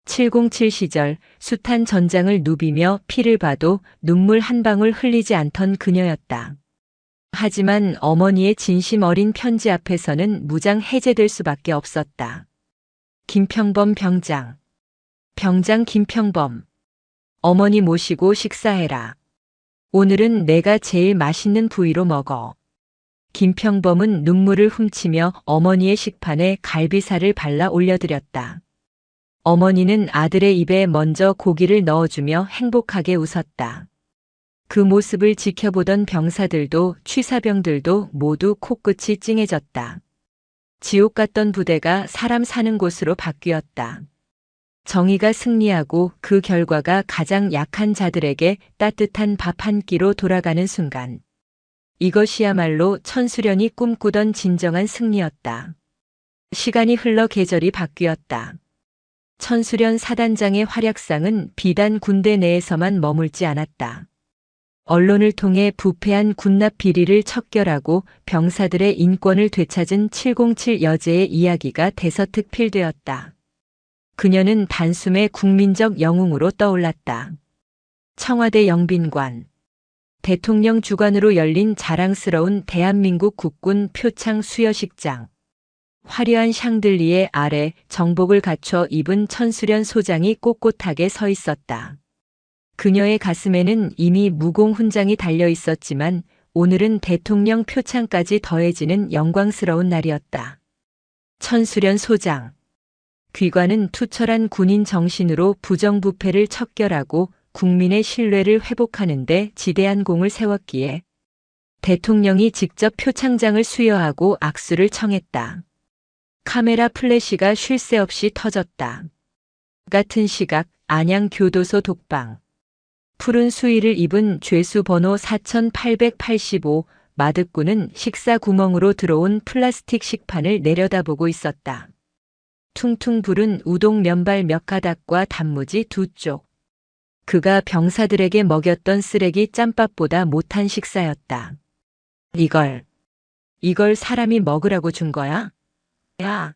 707 시절 숱한 전장을 누비며 피를 봐도 눈물 한 방울 흘리지 않던 그녀였다. 하지만 어머니의 진심 어린 편지 앞에서는 무장 해제될 수밖에 없었다. 김평범 병장. 병장 김평범. 어머니 모시고 식사해라. 오늘은 내가 제일 맛있는 부위로 먹어. 김평범은 눈물을 훔치며 어머니의 식판에 갈비살을 발라 올려드렸다. 어머니는 아들의 입에 먼저 고기를 넣어주며 행복하게 웃었다. 그 모습을 지켜보던 병사들도 취사병들도 모두 코끝이 찡해졌다. 지옥 같던 부대가 사람 사는 곳으로 바뀌었다. 정의가 승리하고 그 결과가 가장 약한 자들에게 따뜻한 밥 한 끼로 돌아가는 순간. 이것이야말로 천수련이 꿈꾸던 진정한 승리였다. 시간이 흘러 계절이 바뀌었다. 천수련 사단장의 활약상은 비단 군대 내에서만 머물지 않았다. 언론을 통해 부패한 군납 비리를 척결하고 병사들의 인권을 되찾은 707 여제의 이야기가 대서특필되었다. 그녀는 단숨에 국민적 영웅으로 떠올랐다. 청와대 영빈관. 대통령 주관으로 열린 자랑스러운 대한민국 국군 표창 수여식장. 화려한 샹들리에 아래 정복을 갖춰 입은 천수련 소장이 꼿꼿하게 서 있었다. 그녀의 가슴에는 이미 무공 훈장이 달려 있었지만 오늘은 대통령 표창까지 더해지는 영광스러운 날이었다. 천수련 소장. 귀관은 투철한 군인 정신으로 부정부패를 척결하고 국민의 신뢰를 회복하는 데 지대한 공을 세웠기에 대통령이 직접 표창장을 수여하고 악수를 청했다. 카메라 플래시가 쉴 새 없이 터졌다. 같은 시각 안양 교도소 독방. 푸른 수의를 입은 죄수 번호 4885 마득군은 식사 구멍으로 들어온 플라스틱 식판을 내려다보고 있었다. 퉁퉁 부른 우동 면발 몇 가닥과 단무지 2쪽. 그가 병사들에게 먹였던 쓰레기 짬밥보다 못한 식사였다. 이걸 사람이 먹으라고 준 거야? 야,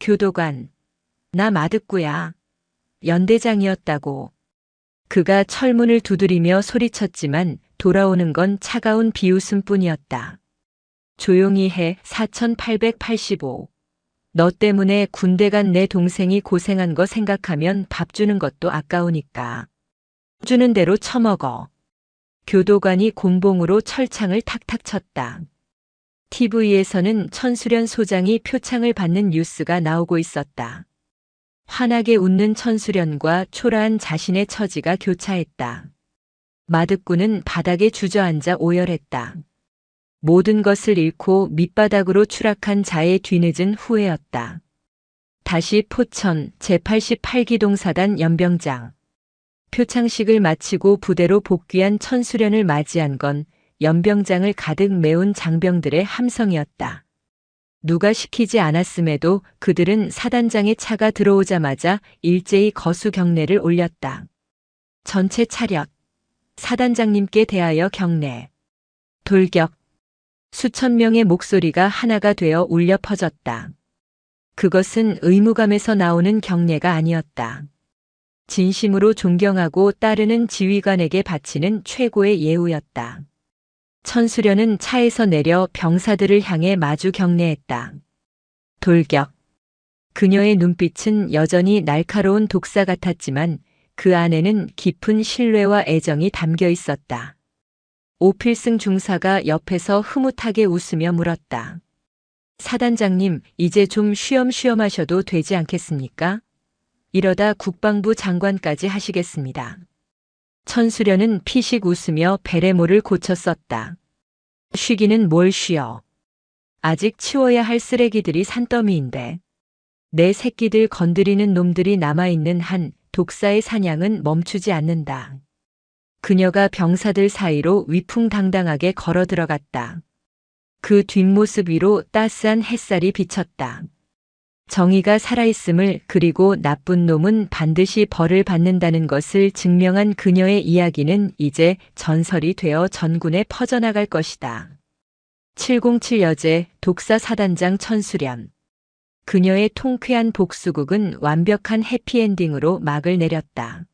교도관. 나 마득구야. 연대장이었다고. 그가 철문을 두드리며 소리쳤지만 돌아오는 건 차가운 비웃음뿐이었다. 조용히 해 4885. 너 때문에 군대 간 내 동생이 고생한 거 생각하면 밥 주는 것도 아까우니까. 주는 대로 처먹어. 교도관이 곤봉으로 철창을 탁탁 쳤다. TV에서는 천수련 소장이 표창을 받는 뉴스가 나오고 있었다. 환하게 웃는 천수련과 초라한 자신의 처지가 교차했다. 마득군은 바닥에 주저앉아 오열했다. 모든 것을 잃고 밑바닥으로 추락한 자의 뒤늦은 후회였다. 다시 포천 제88기동사단 연병장. 표창식을 마치고 부대로 복귀한 천수련을 맞이한 건 연병장을 가득 메운 장병들의 함성이었다. 누가 시키지 않았음에도 그들은 사단장의 차가 들어오자마자 일제히 거수 경례를 올렸다. 전체 차렷. 사단장님께 대하여 경례. 돌격. 수천 명의 목소리가 하나가 되어 울려 퍼졌다. 그것은 의무감에서 나오는 경례가 아니었다. 진심으로 존경하고 따르는 지휘관에게 바치는 최고의 예우였다. 천수련은 차에서 내려 병사들을 향해 마주 경례했다. 돌격. 그녀의 눈빛은 여전히 날카로운 독사 같았지만 그 안에는 깊은 신뢰와 애정이 담겨 있었다. 오필승 중사가 옆에서 흐뭇하게 웃으며 물었다. 사단장님, 이제 좀 쉬엄쉬엄 하셔도 되지 않겠습니까? 이러다 국방부 장관까지 하시겠습니다. 천수련은 피식 웃으며 베레모를 고쳐 썼다. 쉬기는 뭘 쉬어. 아직 치워야 할 쓰레기들이 산더미인데. 내 새끼들 건드리는 놈들이 남아있는 한 독사의 사냥은 멈추지 않는다. 그녀가 병사들 사이로 위풍당당하게 걸어 들어갔다. 그 뒷모습 위로 따스한 햇살이 비쳤다. 정의가 살아있음을 그리고 나쁜 놈은 반드시 벌을 받는다는 것을 증명한 그녀의 이야기는 이제 전설이 되어 전군에 퍼져나갈 것이다. 707 여제 독사 사단장 천수련. 그녀의 통쾌한 복수극은 완벽한 해피엔딩으로 막을 내렸다.